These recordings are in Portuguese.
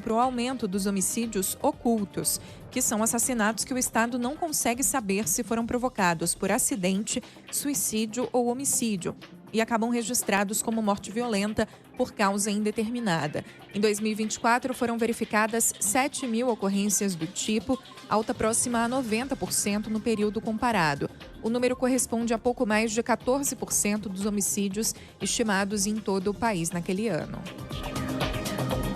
para o aumento dos homicídios ocultos, que são assassinatos que o Estado não consegue saber se foram provocados por acidente, suicídio ou homicídio, e acabam registrados como morte violenta por causa indeterminada. Em 2024, foram verificadas 7.000 ocorrências do tipo, alta próxima a 90% no período comparado. O número corresponde a pouco mais de 14% dos homicídios estimados em todo o país naquele ano.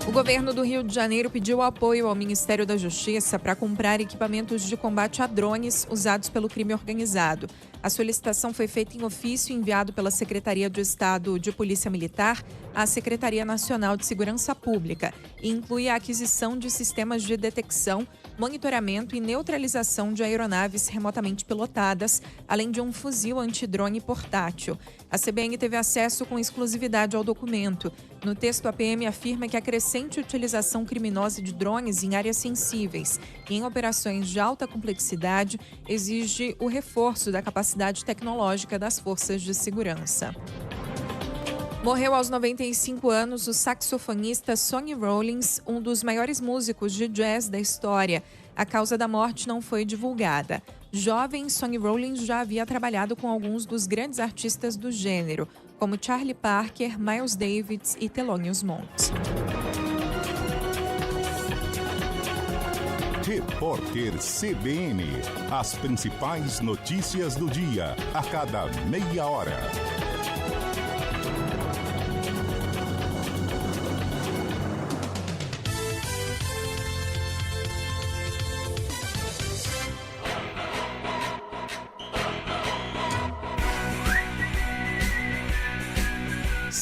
O governo do Rio de Janeiro pediu apoio ao Ministério da Justiça para comprar equipamentos de combate a drones usados pelo crime organizado. A solicitação foi feita em ofício enviado pela Secretaria de Estado de Polícia Militar à Secretaria Nacional de Segurança Pública e inclui a aquisição de sistemas de detecção, monitoramento e neutralização de aeronaves remotamente pilotadas, além de um fuzil antidrone portátil. A CBN teve acesso com exclusividade ao documento. No texto, a PM afirma que a crescente utilização criminosa de drones em áreas sensíveis e em operações de alta complexidade exige o reforço da capacidade tecnológica das forças de segurança. Morreu aos 95 anos o saxofonista Sonny Rollins, um dos maiores músicos de jazz da história. A causa da morte não foi divulgada. Jovem, Sonny Rollins já havia trabalhado com alguns dos grandes artistas do gênero, como Charlie Parker, Miles Davis e Thelonious Monk. Repórter CBN. As principais notícias do dia, a cada meia hora.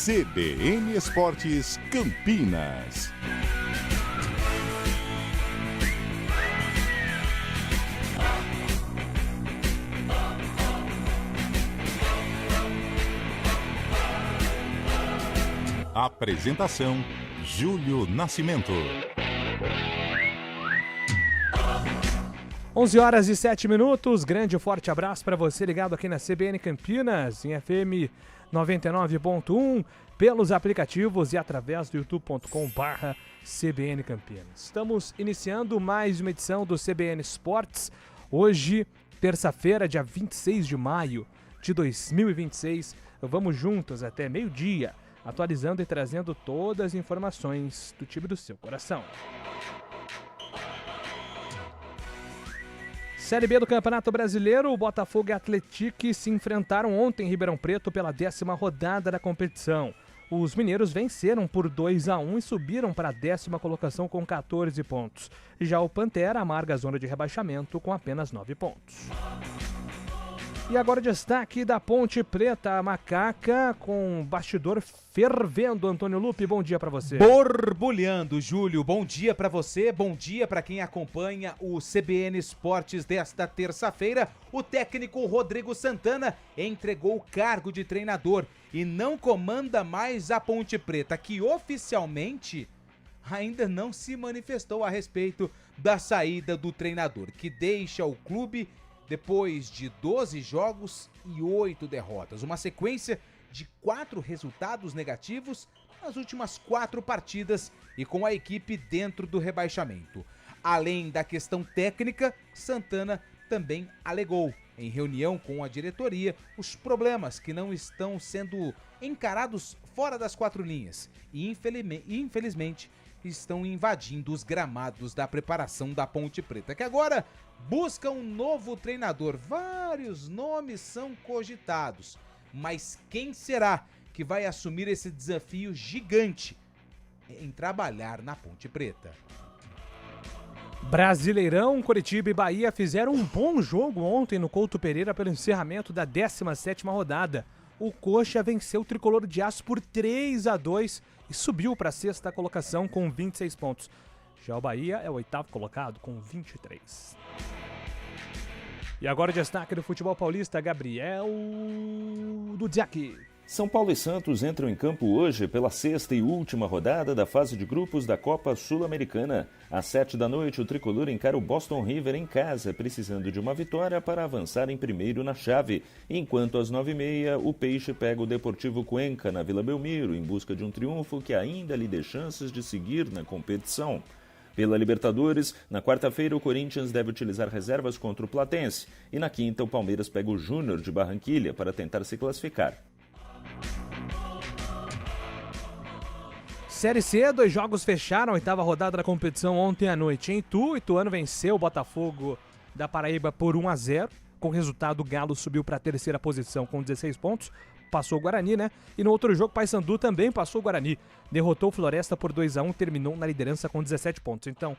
CBN Esportes Campinas. Apresentação: Júlio Nascimento. 11h07. Grande e forte abraço para você ligado aqui na CBN Campinas, em FM 99.1, pelos aplicativos e através do youtube.com/CBN Campinas. Estamos iniciando mais uma edição do CBN Esportes. Hoje, terça-feira, dia 26 de maio de 2026. Vamos juntos até meio-dia, atualizando e trazendo todas as informações do time do seu coração. Série B do Campeonato Brasileiro, o Botafogo e Atlético se enfrentaram ontem em Ribeirão Preto pela 10ª rodada da competição. Os mineiros venceram por 2-1 e subiram para a 10ª colocação com 14 pontos. Já o Pantera amarga a zona de rebaixamento com apenas 9 pontos. E agora o destaque da Ponte Preta, a Macaca, com bastidor fervendo. Antônio Lupe, bom dia para você. Borbulhando, Júlio, bom dia para você, bom dia para quem acompanha o CBN Esportes desta terça-feira. O técnico Rodrigo Santana entregou o cargo de treinador e não comanda mais a Ponte Preta, que oficialmente ainda não se manifestou a respeito da saída do treinador, que deixa o clube depois de 12 jogos e 8 derrotas. Uma sequência de 4 resultados negativos nas últimas 4 partidas e com a equipe dentro do rebaixamento. Além da questão técnica, Santana também alegou, em reunião com a diretoria, os problemas que não estão sendo encarados fora das 4 linhas e, infelizmente, estão invadindo os gramados da preparação da Ponte Preta, que agora busca um novo treinador. Vários nomes são cogitados, mas quem será que vai assumir esse desafio gigante em trabalhar na Ponte Preta? Brasileirão, Coritiba e Bahia fizeram um bom jogo ontem no Couto Pereira pelo encerramento da 17ª rodada. O Coxa venceu o Tricolor de Aço por 3-2 e subiu para a 6ª colocação com 26 pontos. Já o Bahia é o 8º colocado com 23. E agora o destaque do futebol paulista, Gabriel Dudziak. São Paulo e Santos entram em campo hoje pela sexta e última rodada da fase de grupos da Copa Sul-Americana. Às 7h, o tricolor encara o Boston River em casa, precisando de uma vitória para avançar em primeiro na chave. Enquanto às 9h30, o Peixe pega o Deportivo Cuenca na Vila Belmiro, em busca de um triunfo que ainda lhe dê chances de seguir na competição. Pela Libertadores, na quarta-feira o Corinthians deve utilizar reservas contra o Platense. E na quinta, o Palmeiras pega o Júnior de Barranquilha para tentar se classificar. Série C, 2 jogos fecharam a 8ª rodada da competição ontem à noite. Em Itu, Ituano venceu o Botafogo da Paraíba por 1-0. Com o resultado, o Galo subiu para a 3ª posição com 16 pontos. Passou o Guarani, né? E no outro jogo, Paysandu também passou o Guarani. Derrotou o Floresta por 2-1, terminou na liderança com 17 pontos. Então,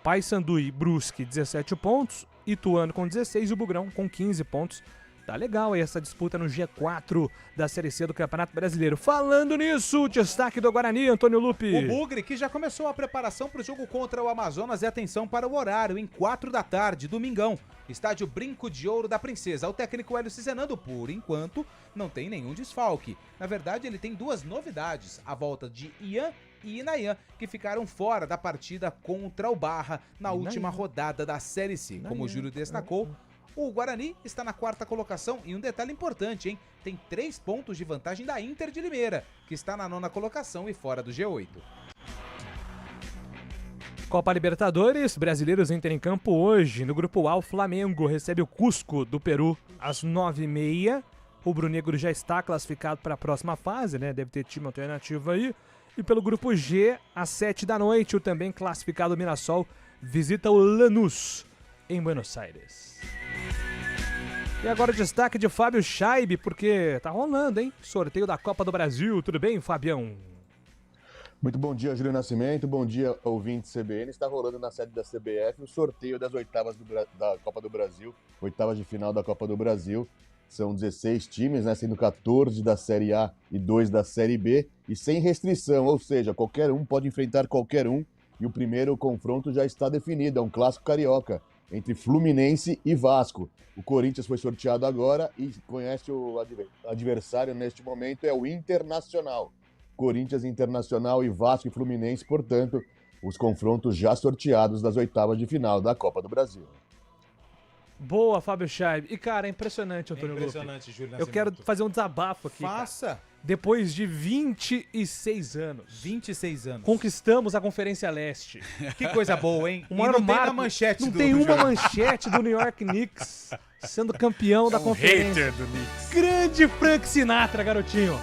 Paysandu e Brusque, 17 pontos. Ituano com 16 e o Bugrão com 15 pontos. Tá legal aí essa disputa no G4 da Série C do Campeonato Brasileiro. Falando nisso, destaque do Guarani, Antônio Lupi. O Bugre, que já começou a preparação para o jogo contra o Amazonas, e atenção para o horário, em 4h, domingão. Estádio Brinco de Ouro da Princesa. O técnico Hélio Cizenando, por enquanto, não tem nenhum desfalque. Na verdade, ele tem 2 novidades. A volta de Ian e Inayan, que ficaram fora da partida contra o Barra na última rodada da Série C. Como o Júlio destacou, o Guarani está na 4ª colocação e um detalhe importante, hein? Tem 3 pontos de vantagem da Inter de Limeira, que está na 9ª colocação e fora do G8. Copa Libertadores, brasileiros entram em campo hoje. No grupo A, o Flamengo recebe o Cusco do Peru às 9h30. O Rubro-Negro já está classificado para a próxima fase, né? Deve ter time alternativo aí. E pelo grupo G, às 7h, o também classificado Mirassol visita o Lanús em Buenos Aires. E agora o destaque de Fábio Scheibe, porque tá rolando, hein? Sorteio da Copa do Brasil. Tudo bem, Fabião? Muito bom dia, Júlio Nascimento. Bom dia, ouvintes CBN. Está rolando na sede da CBF o sorteio das oitavas da Copa do Brasil, oitavas de final da Copa do Brasil. São 16 times, né, sendo 14 da Série A e 2 da Série B, e sem restrição, ou seja, qualquer um pode enfrentar qualquer um, e o primeiro confronto já está definido, é um clássico carioca, entre Fluminense e Vasco. O Corinthians foi sorteado agora e conhece o adversário neste momento, é o Internacional. Corinthians, Internacional e Vasco e Fluminense, portanto, os confrontos já sorteados das oitavas de final da Copa do Brasil. Boa, Fábio Scheibe. E, cara, é impressionante, Antônio Lupi. Impressionante, Júlio Nascimento. Eu quero fazer um desabafo aqui. Faça! Cara. Depois de 26 anos. 26 anos. Conquistamos a Conferência Leste. Que coisa boa, hein? O maior não tem marco, uma manchete não do tem do uma jogo. manchete do New York Knicks sendo campeão da conferência. Hater do Knicks. Grande Frank Sinatra, garotinho.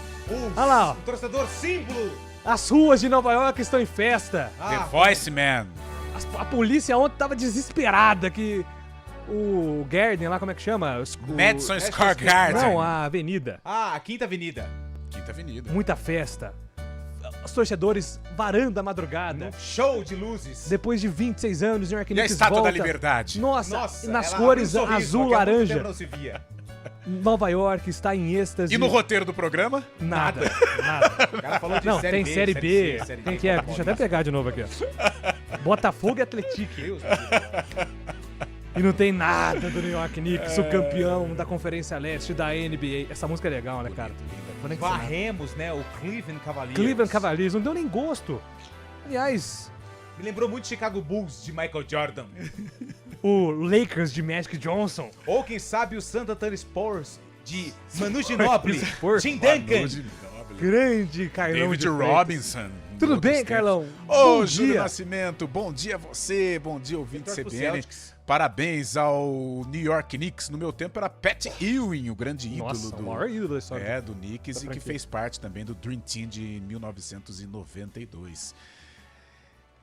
Olha lá, ó. O torcedor símbolo. As ruas de Nova York estão em festa. The Voice Man. A polícia ontem tava desesperada que o Garden lá, como é que chama? Madison Square Garden. Não, a avenida. A Quinta Avenida. Quinta Avenida. Muita festa. Os torcedores varando a madrugada. Show de luzes. Depois de 26 anos, New York E a Knicks Estátua volta. da Liberdade. Nossa, nas ela cores abre um sorriso, azul, porque há muito laranja. tempo não se via. Nova York está em êxtase. E no roteiro do programa? Nada. O cara falou de Não, série tem B, série B. C, série Tem D, que é? tá bom, Deixa eu até pegar de novo aqui, ó. Botafogo e Atlético. Deus, E não tem nada do New York Knicks, o campeão da Conferência Leste da NBA. Essa música é legal, né, cara? Varremos, né, o Cleveland Cavaliers. Cleveland Cavaliers, não deu nem gosto. Aliás, Me lembrou muito Chicago Bulls de Michael Jordan. o Lakers de Magic Johnson. Ou quem sabe o San Antonio Spurs de Manu Ginóbili, Spurs. Tim Duncan. Grande Carlão David de Freitas. Robinson. Tudo Outros bem, tempos. Carlão? Ô, Bom Júlio dia. Nascimento, bom dia a você, bom dia ouvinte Torce pro CBN. Celtics. Parabéns ao New York Knicks. No meu tempo era Pat Ewing, o grande ídolo Nossa, do, o maior ídolo da história. do Knicks, e que fez parte também do Dream Team de 1992.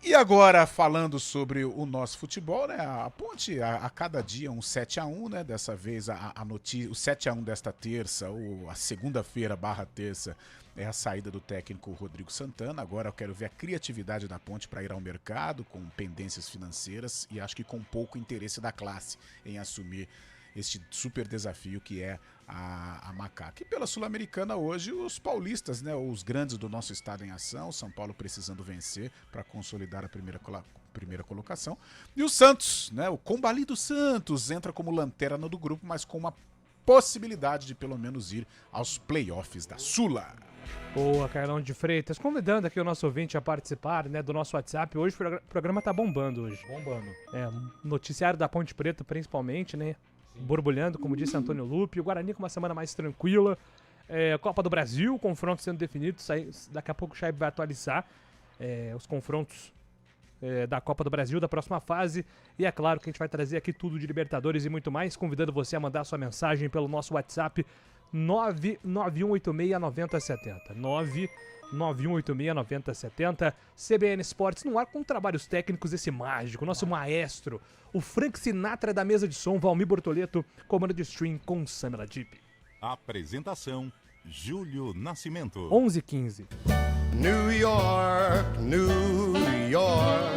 E agora, falando sobre o nosso futebol, né? A Ponte, a cada dia, um 7-1, né? Dessa vez, a notícia, o 7-1 desta terça, ou a segunda-feira / terça, é a saída do técnico Rodrigo Santana. Agora eu quero ver a criatividade da Ponte para ir ao mercado, com pendências financeiras e acho que com pouco interesse da classe em assumir este super desafio que é a Macaca. E pela Sul-Americana hoje, os paulistas, né, os grandes do nosso estado em ação, São Paulo precisando vencer para consolidar a primeira colocação. E o Santos, né, o combalido Santos, entra como lanterna do grupo, mas com uma possibilidade de pelo menos ir aos playoffs da Sula. Boa, Carlão de Freitas. Convidando aqui o nosso ouvinte a participar, né, do nosso WhatsApp. Hoje o programa tá bombando hoje. Bombando. Noticiário da Ponte Preta, principalmente, né? Sim. Borbulhando, como disse Antônio Lupe. O Guarani com uma semana mais tranquila. Copa do Brasil, confrontos sendo definidos. Daqui a pouco o Chaib vai atualizar os confrontos da Copa do Brasil, da próxima fase. E é claro que a gente vai trazer aqui tudo de Libertadores e muito mais. Convidando você a mandar sua mensagem pelo nosso WhatsApp 991869070. 991869070. CBN Esportes no ar com trabalhos técnicos, esse mágico, nosso maestro, o Frank Sinatra da mesa de som, Valmir Bortoleto, comando de stream com Samela Deep. Apresentação, Júlio Nascimento. 11h15. New York, New York.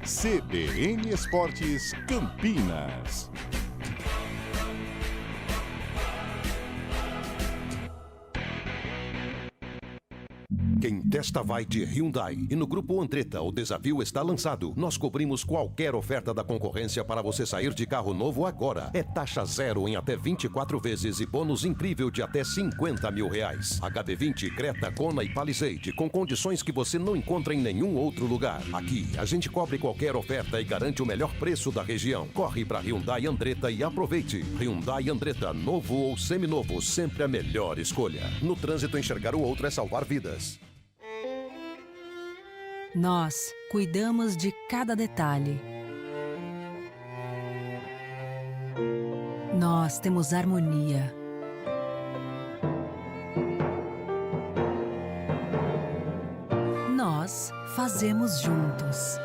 CBN Esportes Campinas. Quem testa vai de Hyundai. E no Grupo Andretta, o desafio está lançado. Nós cobrimos qualquer oferta da concorrência para você sair de carro novo agora. É taxa zero em até 24 vezes e bônus incrível de até R$50 mil. HB20, Creta, Kona e Palisade, com condições que você não encontra em nenhum outro lugar. Aqui, a gente cobre qualquer oferta e garante o melhor preço da região. Corre para Hyundai Andretta e aproveite. Hyundai Andretta, novo ou seminovo, sempre a melhor escolha. No trânsito, enxergar o outro é salvar vidas. Nós cuidamos de cada detalhe. Nós temos harmonia. Nós fazemos juntos.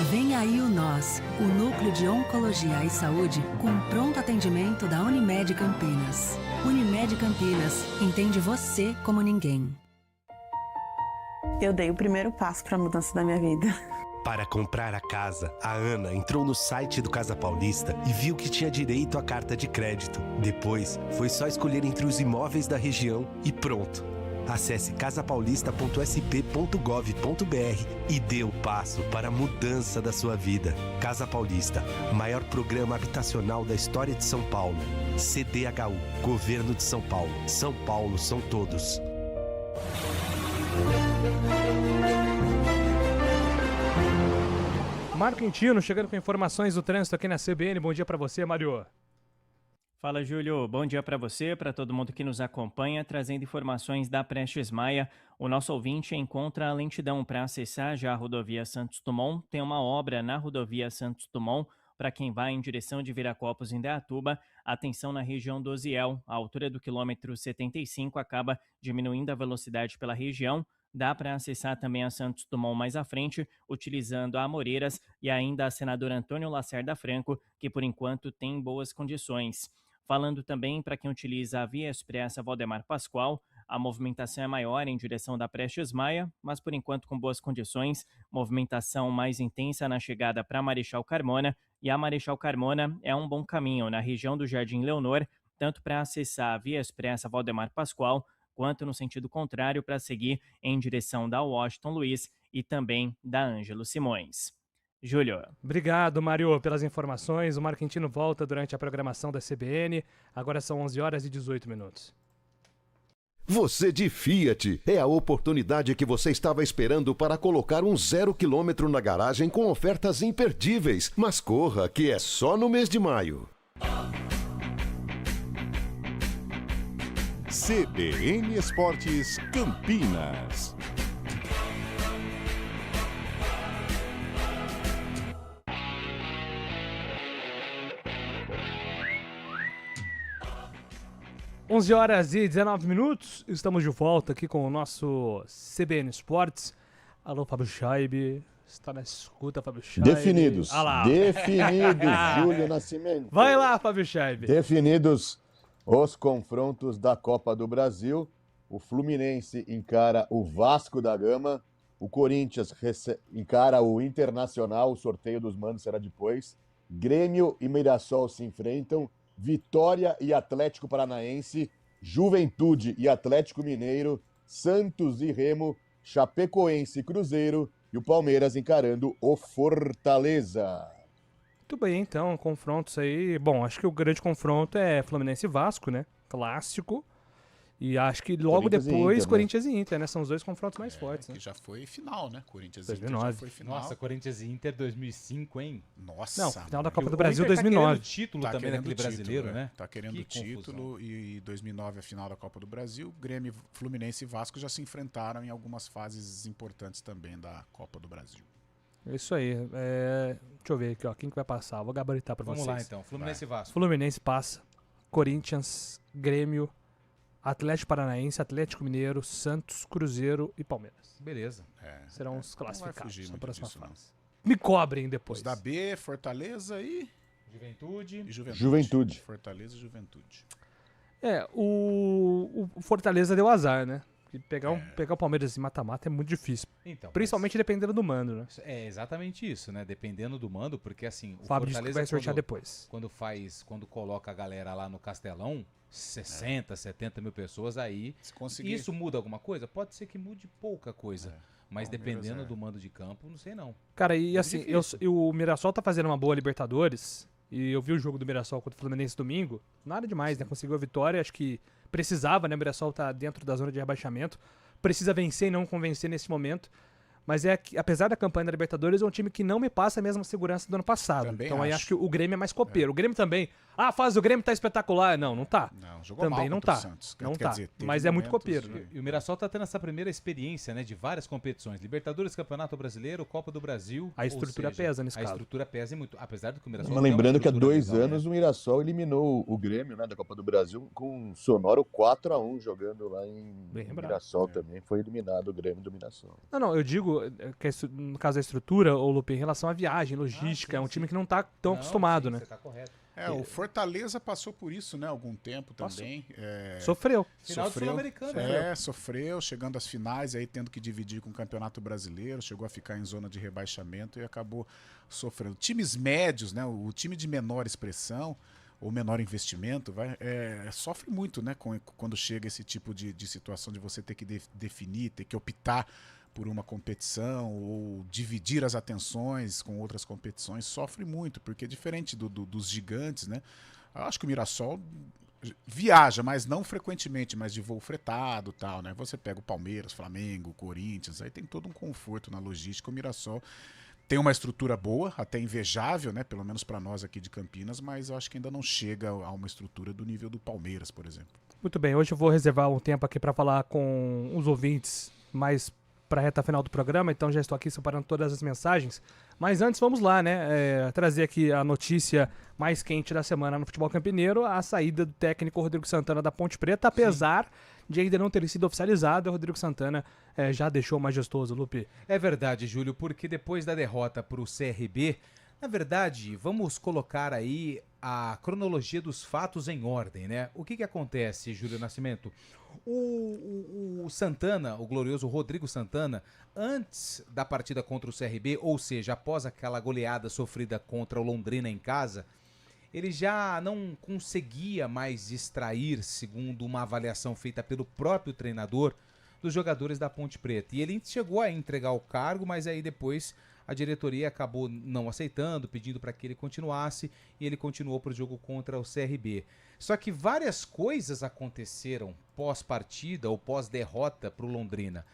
Vem aí o Nós, o Núcleo de Oncologia e Saúde com pronto atendimento da Unimed Campinas. Unimed Campinas, entende você como ninguém. Eu dei o primeiro passo para a mudança da minha vida. Para comprar a casa, a Ana entrou no site do Casa Paulista e viu que tinha direito à carta de crédito. Depois, foi só escolher entre os imóveis da região e pronto. Acesse casapaulista.sp.gov.br e dê o passo para a mudança da sua vida. Casa Paulista, maior programa habitacional da história de São Paulo. CDHU, Governo de São Paulo. São Paulo são todos. Mário Quintino chegando com informações do trânsito aqui na CBN. Bom dia para você, Mário. Fala, Júlio. Bom dia para você, para todo mundo que nos acompanha, trazendo informações da Prestes Maia. O nosso ouvinte encontra a lentidão para acessar já a rodovia Santos Dumont. Tem uma obra na rodovia Santos Dumont para quem vai em direção de Viracopos, Indaiatuba. Atenção na região do Oziel. A altura do quilômetro 75 acaba diminuindo a velocidade pela região. Dá para acessar também a Santos Dumont mais à frente, utilizando a Amoreiras e ainda a senadora Antônio Lacerda Franco, que por enquanto tem boas condições. Falando também para quem utiliza a Via Expressa Valdemar Pascoal, a movimentação é maior em direção da Prestes Maia, mas por enquanto com boas condições, movimentação mais intensa na chegada para Marechal Carmona, e a Marechal Carmona é um bom caminho na região do Jardim Leonor, tanto para acessar a Via Expressa Valdemar Pascoal, quanto no sentido contrário para seguir em direção da Washington Luiz e também da Ângelo Simões. Júlio. Obrigado, Mário, pelas informações. O Mário Quintino volta durante a programação da CBN. Agora são 11h18. Você de Fiat, é a oportunidade que você estava esperando para colocar um 0 km na garagem com ofertas imperdíveis. Mas corra, que é só no mês de maio. CBN Esportes Campinas. Onze horas e 19 minutos, estamos de volta aqui com o nosso CBN Esportes. Alô, Fábio Chaib, está na escuta, Fábio Chaib. Definidos, definidos, Júlio Nascimento. Vai lá, Fábio Chaib. Definidos os confrontos da Copa do Brasil. O Fluminense encara o Vasco da Gama, o Corinthians encara o Internacional, o sorteio dos mandos será depois. Grêmio e Mirassol se enfrentam. Vitória e Atlético Paranaense, Juventude e Atlético Mineiro, Santos e Remo, Chapecoense e Cruzeiro e o Palmeiras encarando o Fortaleza. Muito bem, então, confrontos aí. Bom, acho que o grande confronto é Fluminense e Vasco, né? Clássico. E acho que logo Corinthians depois, e Inter, Corinthians e Inter, né? São os dois confrontos mais fortes, né? Que já foi final, né? Corinthians 2009. e Inter já foi final. Nossa, Corinthians e Inter 2005, hein? Nossa. Não, final da mano. Copa do O Brasil Inter tá 2009. querendo título também querendo naquele título, brasileiro, né? Tá querendo Que o título confusão. e 2009 a final da Copa do Brasil. Grêmio, Fluminense e Vasco já se enfrentaram em algumas fases importantes também da Copa do Brasil. É isso aí. Deixa eu ver aqui, ó. Quem que vai passar? Vou gabaritar pra Vamos vocês. lá, então. Fluminense e Vasco. Fluminense passa. Corinthians, Grêmio, Atlético Paranaense, Atlético Mineiro, Santos, Cruzeiro e Palmeiras. Beleza. Serão os Não vai classificados fugir na muito próxima disso, não. fase. Me cobrem depois. Os da B, Fortaleza e Juventude. Juventude. Fortaleza e Juventude. O Fortaleza deu azar, né? E pegar o Palmeiras em mata-mata é muito difícil. Então, Principalmente dependendo do mando, né? É exatamente isso, né? Dependendo do mando, porque assim, o Fábio disse que Fortaleza vai sortear depois. Quando coloca a galera lá no Castelão, 60, 70 mil pessoas, aí Se conseguir. isso muda alguma coisa? Pode ser que mude pouca coisa. Mas Palmeiras dependendo é. do mando de campo, não sei não. Cara, e Muito assim, difícil. o Mirassol tá fazendo uma boa Libertadores. E eu vi o jogo do Mirassol contra o Fluminense domingo. Nada demais, né? Conseguiu a vitória. Acho que precisava, né? O Mirassol tá dentro da zona de rebaixamento. Precisa vencer e não convencer nesse momento. Mas apesar da campanha da Libertadores, é um time que não me passa a mesma segurança do ano passado. Também então aí acho. acho que o Grêmio é mais copeiro. O Grêmio também. A fase do Grêmio tá espetacular. Não tá. Não, jogou Também mal não contra tá. o Santos. Não Quer tá. dizer, teve Mas é muito momentos copeiro, de- né? E o Mirassol tá tendo essa primeira experiência, né, de várias competições. Libertadores, Campeonato Brasileiro, Copa do Brasil. A ou estrutura seja, pesa nesse A caso. estrutura pesa muito, apesar do que o Mirassol Mas tem uma lembrando que há estrutura 2 legal, anos o Mirassol eliminou o Grêmio, né, da Copa do Brasil com um sonoro 4-1 jogando lá em Bem lembrado. Mirassol também. Foi eliminado o Grêmio do Mirassol. Não, eu digo que no caso da estrutura, ô Lupe, em relação à viagem, logística, é um time que não tá tão acostumado, né? Você tá correto. O Fortaleza passou por isso, né, algum tempo também. Sofreu. Final do Sul-Americano, né? Sofreu, chegando às finais, aí tendo que dividir com o Campeonato Brasileiro, chegou a ficar em zona de rebaixamento e acabou sofrendo. Times médios, né, o time de menor expressão ou menor investimento, sofre muito, né, quando chega esse tipo de situação de você ter que definir, ter que optar por uma competição ou dividir as atenções com outras competições, sofre muito, porque é diferente dos gigantes, né? Eu acho que o Mirassol viaja, mas não frequentemente, mas de voo fretado e tal, né? Você pega o Palmeiras, Flamengo, Corinthians, aí tem todo um conforto na logística. O Mirassol tem uma estrutura boa, até invejável, né? Pelo menos para nós aqui de Campinas, mas eu acho que ainda não chega a uma estrutura do nível do Palmeiras, por exemplo. Muito bem, hoje eu vou reservar um tempo aqui para falar com os ouvintes mais para a reta final do programa, então já estou aqui separando todas as mensagens. Mas antes, vamos lá, né? Trazer aqui a notícia mais quente da semana no futebol campineiro, a saída do técnico Rodrigo Santana da Ponte Preta, apesar de ainda não ter sido oficializado, o Rodrigo Santana já deixou majestoso, Lupe. É verdade, Júlio, porque depois da derrota para o CRB, na verdade, vamos colocar aí a cronologia dos fatos em ordem, né? O que acontece, Júlio Nascimento? O Santana, o glorioso Rodrigo Santana, antes da partida contra o CRB, ou seja, após aquela goleada sofrida contra o Londrina em casa, ele já não conseguia mais extrair, segundo uma avaliação feita pelo próprio treinador, dos jogadores da Ponte Preta. E ele chegou a entregar o cargo, mas aí depois a diretoria acabou não aceitando, pedindo para que ele continuasse, e ele continuou para o jogo contra o CRB. Só que várias coisas aconteceram pós-partida ou pós-derrota para o Londrina.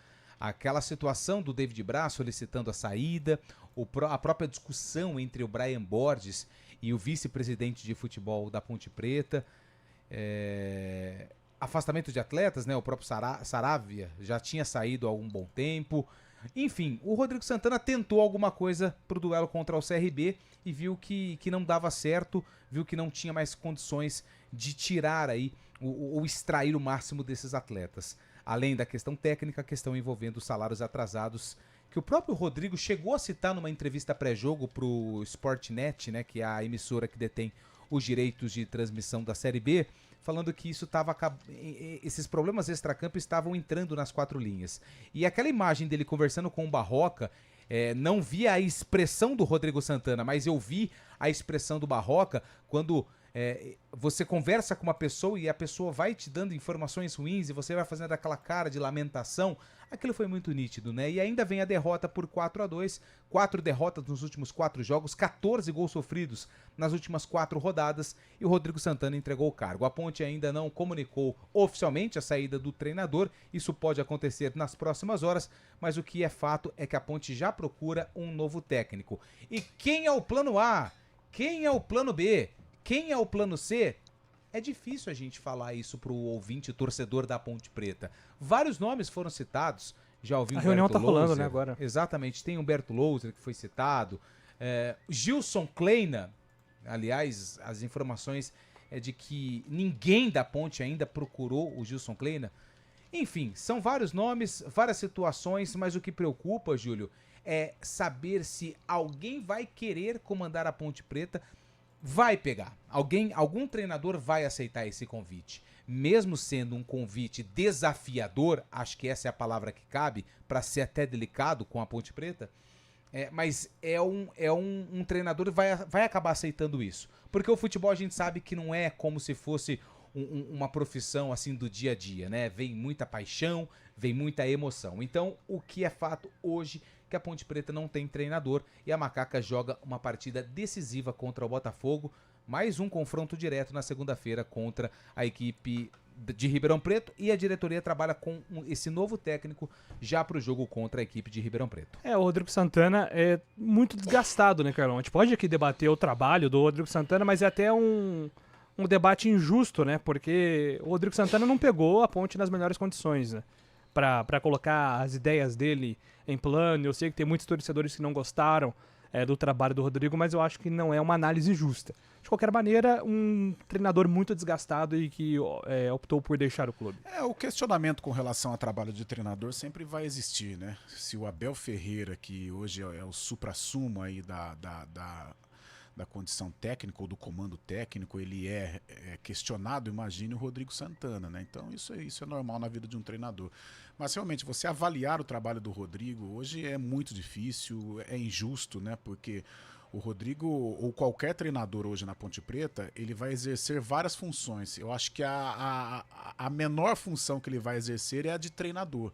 Aquela situação do David Braz solicitando a saída, a própria discussão entre o Brian Borges e o vice-presidente de futebol da Ponte Preta, afastamento de atletas, né? O próprio Saravia já tinha saído há algum bom tempo. Enfim, o Rodrigo Santana tentou alguma coisa pro duelo contra o CRB e viu que não dava certo, viu que não tinha mais condições de tirar aí ou extrair o máximo desses atletas. Além da questão técnica, a questão envolvendo os salários atrasados, que o próprio Rodrigo chegou a citar numa entrevista pré-jogo pro Sportnet, né, que é a emissora que detém os direitos de transmissão da Série B, falando que esses problemas extracampo estavam entrando nas 4 linhas. E aquela imagem dele conversando com o Barroca, não vi a expressão do Rodrigo Santana, mas eu vi a expressão do Barroca quando Você conversa com uma pessoa e a pessoa vai te dando informações ruins e você vai fazendo aquela cara de lamentação. Aquilo foi muito nítido, né? E ainda vem a derrota por 4-2, 4 derrotas nos últimos 4 jogos, 14 gols sofridos nas últimas 4 rodadas e o Rodrigo Santana entregou o cargo. A Ponte ainda não comunicou oficialmente a saída do treinador, isso pode acontecer nas próximas horas, mas o que é fato é que a Ponte já procura um novo técnico. E quem é o plano A? Quem é o plano B? Quem é o plano C? É difícil a gente falar isso pro ouvinte torcedor da Ponte Preta. Vários nomes foram citados. Já ouvi a reunião tá rolando, né, agora. Exatamente, tem Humberto Louser que foi citado. Gilson Kleina, aliás, as informações é de que ninguém da Ponte ainda procurou o Gilson Kleina. Enfim, são vários nomes, várias situações, mas o que preocupa, Júlio, é saber se alguém vai querer comandar a Ponte Preta. Vai pegar. Algum treinador vai aceitar esse convite. Mesmo sendo um convite desafiador, acho que essa é a palavra que cabe, para ser até delicado com a Ponte Preta, mas é um treinador que vai acabar aceitando isso. Porque o futebol a gente sabe que não é como se fosse uma profissão assim do dia a dia, né? Vem muita paixão, vem muita emoção. Então, o que é fato hoje que a Ponte Preta não tem treinador e a Macaca joga uma partida decisiva contra o Botafogo, mais um confronto direto na segunda-feira contra a equipe de Ribeirão Preto e a diretoria trabalha com esse novo técnico já para o jogo contra a equipe de Ribeirão Preto. O Rodrigo Santana é muito desgastado, né, Carlão? A gente pode aqui debater o trabalho do Rodrigo Santana, mas é até um debate injusto, né? Porque o Rodrigo Santana não pegou a Ponte nas melhores condições, né? Para colocar as ideias dele em plano. Eu sei que tem muitos torcedores que não gostaram do trabalho do Rodrigo, mas eu acho que não é uma análise justa. De qualquer maneira, um treinador muito desgastado e que optou por deixar o clube. O questionamento com relação ao trabalho de treinador sempre vai existir, né? Se o Abel Ferreira, que hoje é o supra-sumo aí da condição técnica ou do comando técnico, ele é questionado, imagine o Rodrigo Santana, né? Então isso é normal na vida de um treinador. Mas realmente, você avaliar o trabalho do Rodrigo hoje é muito difícil, é injusto, né? Porque o Rodrigo, ou qualquer treinador hoje na Ponte Preta, ele vai exercer várias funções. Eu acho que a menor função que ele vai exercer é a de treinador.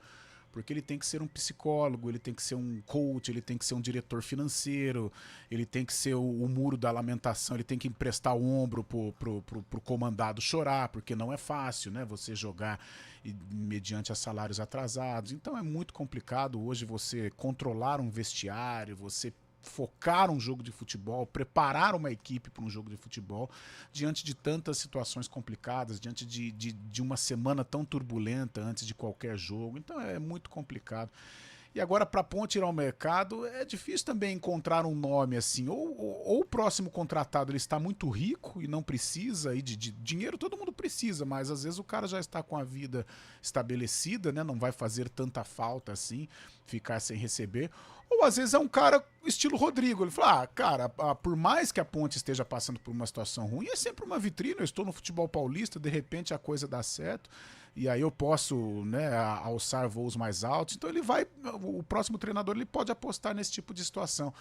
Porque ele tem que ser um psicólogo, ele tem que ser um coach, ele tem que ser um diretor financeiro, ele tem que ser o muro da lamentação, ele tem que emprestar o ombro pro comandado chorar, porque não é fácil, né? Você jogar mediante a salários atrasados. Então é muito complicado hoje você controlar um vestiário, você focar um jogo de futebol, preparar uma equipe para um jogo de futebol diante de tantas situações complicadas, diante de uma semana tão turbulenta antes de qualquer jogo. Então é muito complicado. E agora, para a Ponte ir ao mercado, é difícil também encontrar um nome assim. Ou o próximo contratado ele está muito rico e não precisa, e de dinheiro todo mundo precisa, mas às vezes o cara já está com a vida estabelecida, né? Não vai fazer tanta falta assim, ficar sem receber. Ou às vezes é um cara estilo Rodrigo. Ele fala, cara, por mais que a Ponte esteja passando por uma situação ruim, é sempre uma vitrine. Eu estou no futebol paulista, de repente a coisa dá certo. E aí eu posso, né, alçar voos mais altos. Então o próximo treinador ele pode apostar nesse tipo de situação.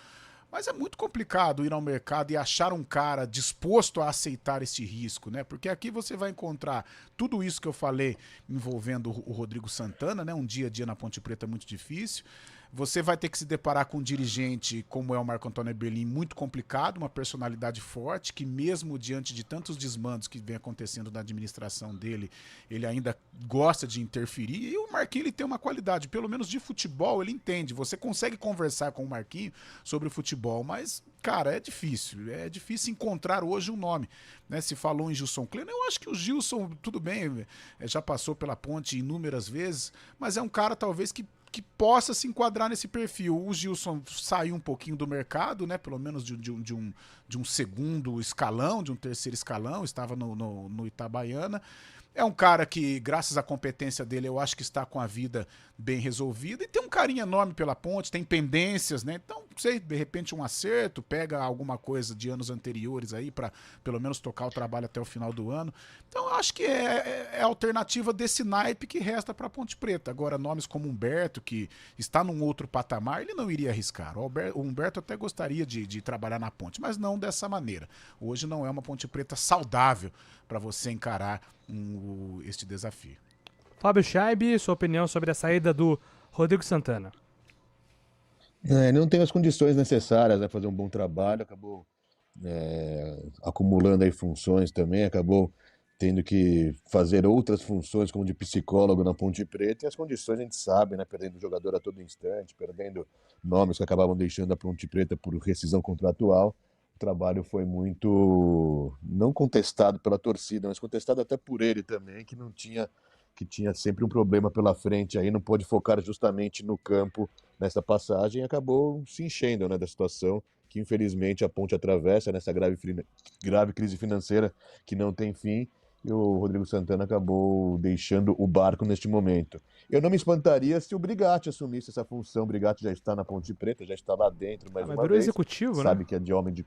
Mas é muito complicado ir ao mercado e achar um cara disposto a aceitar esse risco, né? Porque aqui você vai encontrar tudo isso que eu falei envolvendo o Rodrigo Santana, né? Um dia a dia na Ponte Preta é muito difícil. Você vai ter que se deparar com um dirigente como é o Marco Antônio Eberlin, muito complicado, uma personalidade forte, que mesmo diante de tantos desmandos que vem acontecendo na administração dele, ele ainda gosta de interferir. E o Marquinhos ele tem uma qualidade, pelo menos de futebol, ele entende. Você consegue conversar com o Marquinhos sobre o futebol, mas, cara, é difícil encontrar hoje um nome, né? Se falou em Gilson Kleina, eu acho que o Gilson, tudo bem, já passou pela Ponte inúmeras vezes, mas é um cara talvez que possa se enquadrar nesse perfil. O Gilson saiu um pouquinho do mercado, né? Pelo menos de um segundo escalão, de um terceiro escalão, estava no Itabaiana. É um cara que, graças à competência dele, eu acho que está com a vida bem resolvida. E tem um carinho enorme pela Ponte, tem pendências, né? Então, sei, de repente um acerto, pega alguma coisa de anos anteriores aí para pelo menos tocar o trabalho até o final do ano. Então acho que é a alternativa desse naipe que resta para Ponte Preta. Agora, nomes como Humberto, que está num outro patamar, ele não iria arriscar. O Humberto até gostaria de trabalhar na Ponte, mas não dessa maneira. Hoje não é uma Ponte Preta saudável para você encarar este desafio. Fábio Scheib, sua opinião sobre a saída do Rodrigo Santana? Não tem as condições necessárias, né, fazer um bom trabalho, acabou acumulando aí funções também, acabou tendo que fazer outras funções como de psicólogo na Ponte Preta, e as condições a gente sabe, né, perdendo jogador a todo instante, perdendo nomes que acabavam deixando a Ponte Preta por rescisão contratual. O trabalho foi muito, não contestado pela torcida, mas contestado até por ele também, que tinha sempre um problema pela frente, aí não pôde focar justamente no campo nessa passagem, e acabou se enchendo, né, da situação que infelizmente a Ponte atravessa, nessa grave crise financeira que não tem fim, e o Rodrigo Santana acabou deixando o barco neste momento. Eu não me espantaria se o Brigatti assumisse essa função. O Brigatti já está na Ponte Preta, já está lá dentro mais uma virou vez. Executivo, sabe, né? Que é de homem de...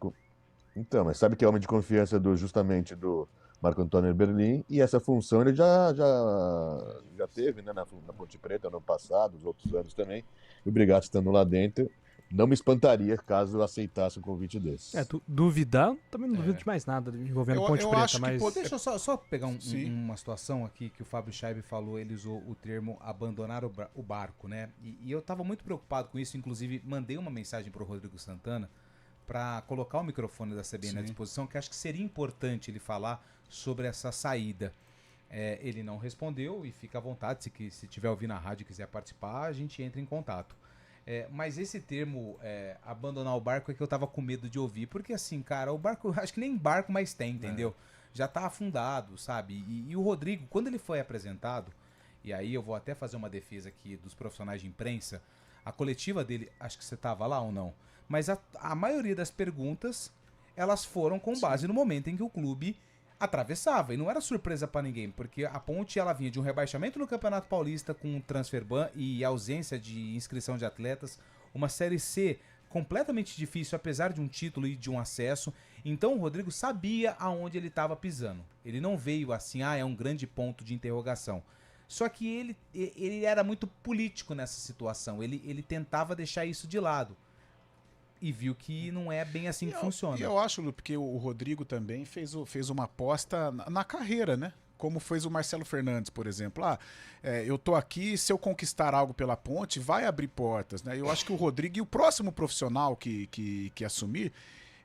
Então, mas sabe que é homem de confiança justamente do Marco Antônio Berlim, e essa função ele já teve, né, na Ponte Preta no passado, os outros anos também. E o Brigatti estando lá dentro, não me espantaria caso aceitasse um convite desse. Duvidar, também não duvido de mais nada envolvendo Ponte Preta, mas... Deixa eu só pegar uma situação aqui que o Fábio Scheib falou, ele usou o termo abandonar o barco, né? E eu estava muito preocupado com isso, inclusive mandei uma mensagem para o Rodrigo Santana para colocar o microfone da CBN à disposição, que acho que seria importante ele falar sobre essa saída. Ele não respondeu, e fica à vontade, se tiver ouvindo na rádio e quiser participar, a gente entra em contato. Mas esse termo, abandonar o barco, é que eu tava com medo de ouvir, porque assim, cara, o barco, acho que nem barco mais tem, entendeu? Já tá afundado, sabe? E o Rodrigo, quando ele foi apresentado, e aí eu vou até fazer uma defesa aqui dos profissionais de imprensa, a coletiva dele, acho que você tava lá ou não, mas a maioria das perguntas, elas foram com base no momento em que o clube atravessava, e não era surpresa pra ninguém, porque a Ponte, ela vinha de um rebaixamento no Campeonato Paulista com transfer ban e ausência de inscrição de atletas, uma Série C completamente difícil, apesar de um título e de um acesso. Então o Rodrigo sabia aonde ele estava pisando. Ele não veio assim, é um grande ponto de interrogação. Só que ele era muito político nessa situação, ele tentava deixar isso de lado. E viu que não é bem assim que funciona. E eu acho, Lu, porque o Rodrigo também fez uma aposta na carreira, né? Como fez o Marcelo Fernandes, por exemplo. Eu tô aqui, se eu conquistar algo pela Ponte, vai abrir portas, né? Eu acho que o Rodrigo e o próximo profissional que assumir,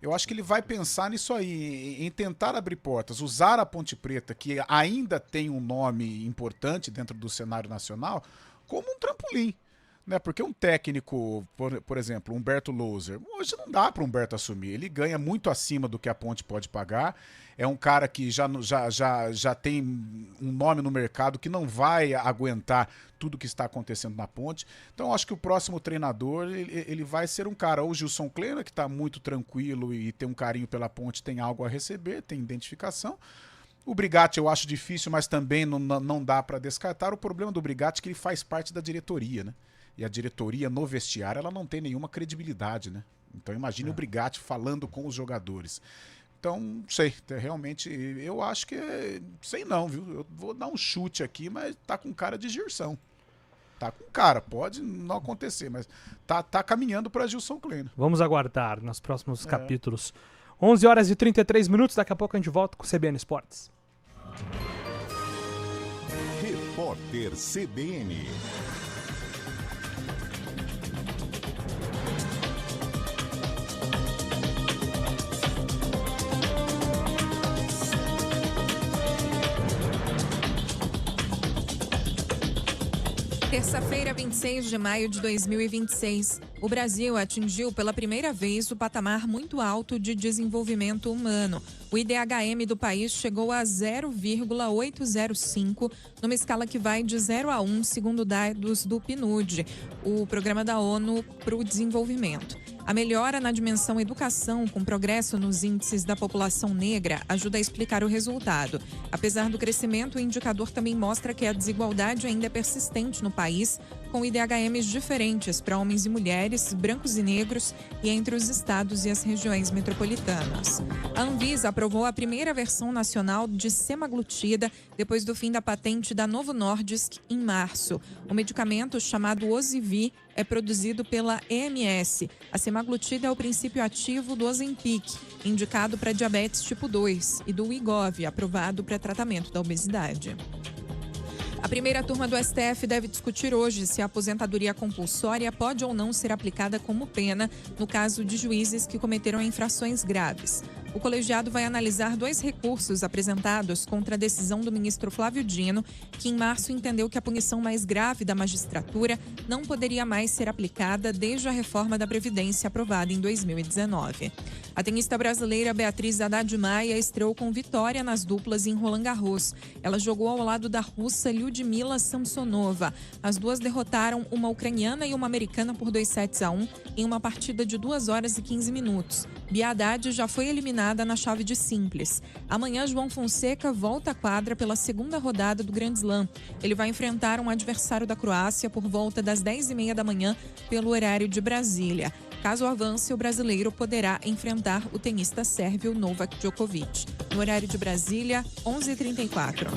eu acho que ele vai pensar nisso aí, em tentar abrir portas, usar a Ponte Preta, que ainda tem um nome importante dentro do cenário nacional, como um trampolim. Né, porque um técnico, por exemplo, Humberto Louser, hoje não dá para o Humberto assumir. Ele ganha muito acima do que a Ponte pode pagar. É um cara que já tem um nome no mercado que não vai aguentar tudo que está acontecendo na Ponte. Então, acho que o próximo treinador ele vai ser um cara, ou o Gilson Kleina, que está muito tranquilo e tem um carinho pela Ponte, tem algo a receber, tem identificação. O Brigatti eu acho difícil, mas também não dá para descartar. O problema do Brigatti é que ele faz parte da diretoria, né? E a diretoria no vestiário, ela não tem nenhuma credibilidade, né? Então imagine o Brigatti falando com os jogadores. Então, não sei, realmente, eu acho que, sei não, viu? Eu vou dar um chute aqui, mas tá com cara de Gerson. Tá com cara, pode não acontecer, mas tá caminhando para Gilson Kleina. Vamos aguardar nos próximos capítulos. 11h33, daqui a pouco a gente volta com o CBN Esportes. Repórter CBN. Terça-feira, 26 de maio de 2026, o Brasil atingiu pela primeira vez o patamar muito alto de desenvolvimento humano. O IDHM do país chegou a 0,805, numa escala que vai de 0 a 1, segundo dados do PNUD, o Programa da ONU para o Desenvolvimento. A melhora na dimensão educação, com progresso nos índices da população negra, ajuda a explicar o resultado. Apesar do crescimento, o indicador também mostra que a desigualdade ainda é persistente no país, com IDHMs diferentes para homens e mulheres, brancos e negros e entre os estados e as regiões metropolitanas. A Anvisa aprovou a primeira versão nacional de semaglutida depois do fim da patente da Novo Nordisk em março. O medicamento, chamado Ozivy, é produzido pela EMS. A semaglutida é o princípio ativo do Ozempic, indicado para diabetes tipo 2, e do Wegovy, aprovado para tratamento da obesidade. A primeira turma do STF deve discutir hoje se a aposentadoria compulsória pode ou não ser aplicada como pena no caso de juízes que cometeram infrações graves. O colegiado vai analisar 2 recursos apresentados contra a decisão do ministro Flávio Dino, que em março entendeu que a punição mais grave da magistratura não poderia mais ser aplicada desde a reforma da Previdência aprovada em 2019. A tenista brasileira Beatriz Haddad Maia estreou com vitória nas duplas em Roland Garros. Ela jogou ao lado da russa Lyudmila Samsonova. As duas derrotaram uma ucraniana e uma americana por 2-1 em uma partida de 2 horas e 15 minutos. Bia Haddad já foi eliminada na chave de simples. Amanhã, João Fonseca volta à quadra pela segunda rodada do Grand Slam. Ele vai enfrentar um adversário da Croácia por volta das 10h30 da manhã pelo horário de Brasília. Caso avance, o brasileiro poderá enfrentar o tenista sérvio Novak Djokovic. No horário de Brasília, 11h34.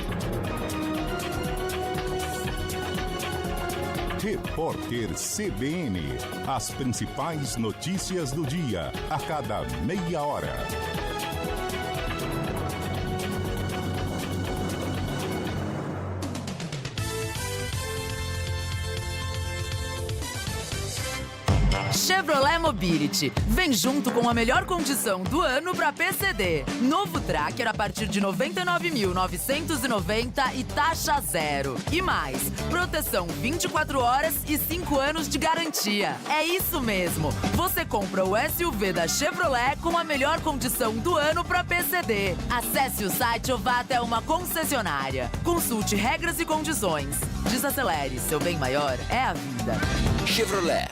Repórter CBN. As principais notícias do dia, a cada meia hora. Chevrolet Mobility. Vem junto com a melhor condição do ano para PCD. Novo Tracker a partir de R$ 99.990 e taxa zero. E mais, proteção 24 horas e 5 anos de garantia. É isso mesmo. Você compra o SUV da Chevrolet com a melhor condição do ano para PCD. Acesse o site ou vá até uma concessionária. Consulte regras e condições. Desacelere, seu bem maior é a vida. Chevrolet.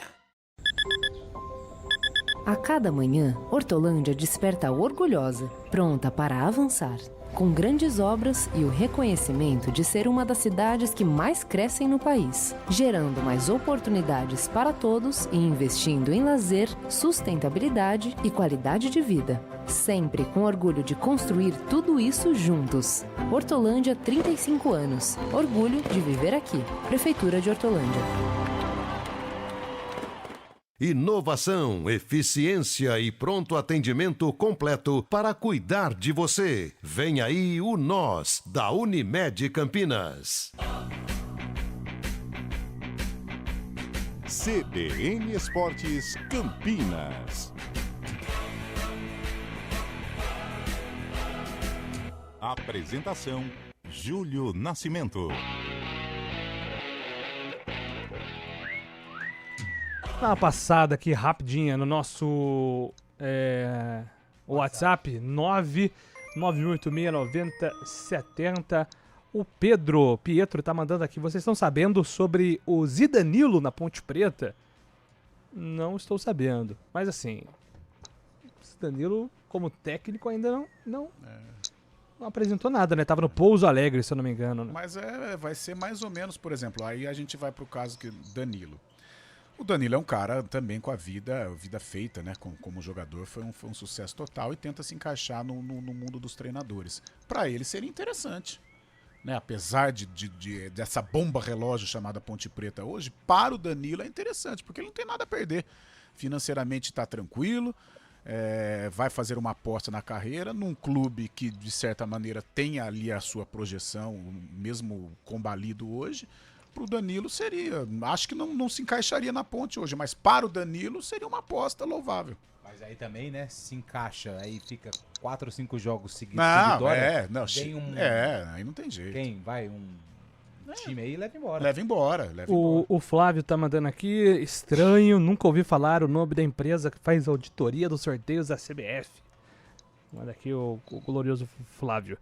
A cada manhã, Hortolândia desperta orgulhosa, pronta para avançar, com grandes obras e o reconhecimento de ser uma das cidades que mais crescem no país, gerando mais oportunidades para todos e investindo em lazer, sustentabilidade e qualidade de vida. Sempre com orgulho de construir tudo isso juntos. Hortolândia, 35 anos. Orgulho de viver aqui. Prefeitura de Hortolândia. Inovação, eficiência e pronto atendimento completo para cuidar de você. Vem aí o Nós, da Unimed Campinas. CBN Esportes Campinas. Apresentação: Júlio Nascimento. Dá uma passada aqui rapidinha no nosso WhatsApp 991869070. O Pietro tá mandando aqui. Vocês estão sabendo sobre o Zidanilo na Ponte Preta? Não estou sabendo. Mas assim, o Zidanilo como técnico ainda não apresentou nada, né? Tava no Pouso Alegre, se eu não me engano. Né? Mas vai ser mais ou menos, por exemplo, aí a gente vai pro caso que Danilo. O Danilo é um cara também com a vida feita, né? Como jogador, foi um sucesso total e tenta se encaixar no mundo dos treinadores. Para ele seria interessante, né? Apesar dessa bomba relógio chamada Ponte Preta hoje, para o Danilo é interessante, porque ele não tem nada a perder. Financeiramente está tranquilo, vai fazer uma aposta na carreira, num clube que, de certa maneira, tem ali a sua projeção, mesmo combalido hoje. Para o Danilo seria, acho que não se encaixaria na Ponte hoje, mas para o Danilo seria uma aposta louvável. Mas aí também, né, se encaixa, aí fica 4 ou 5 jogos seguidos. Não, aí não tem jeito. Quem vai, time aí, leva embora. Leva embora. O Flávio tá mandando aqui, estranho, nunca ouvi falar o nome da empresa que faz auditoria dos sorteios da CBF. Manda aqui o glorioso Flávio.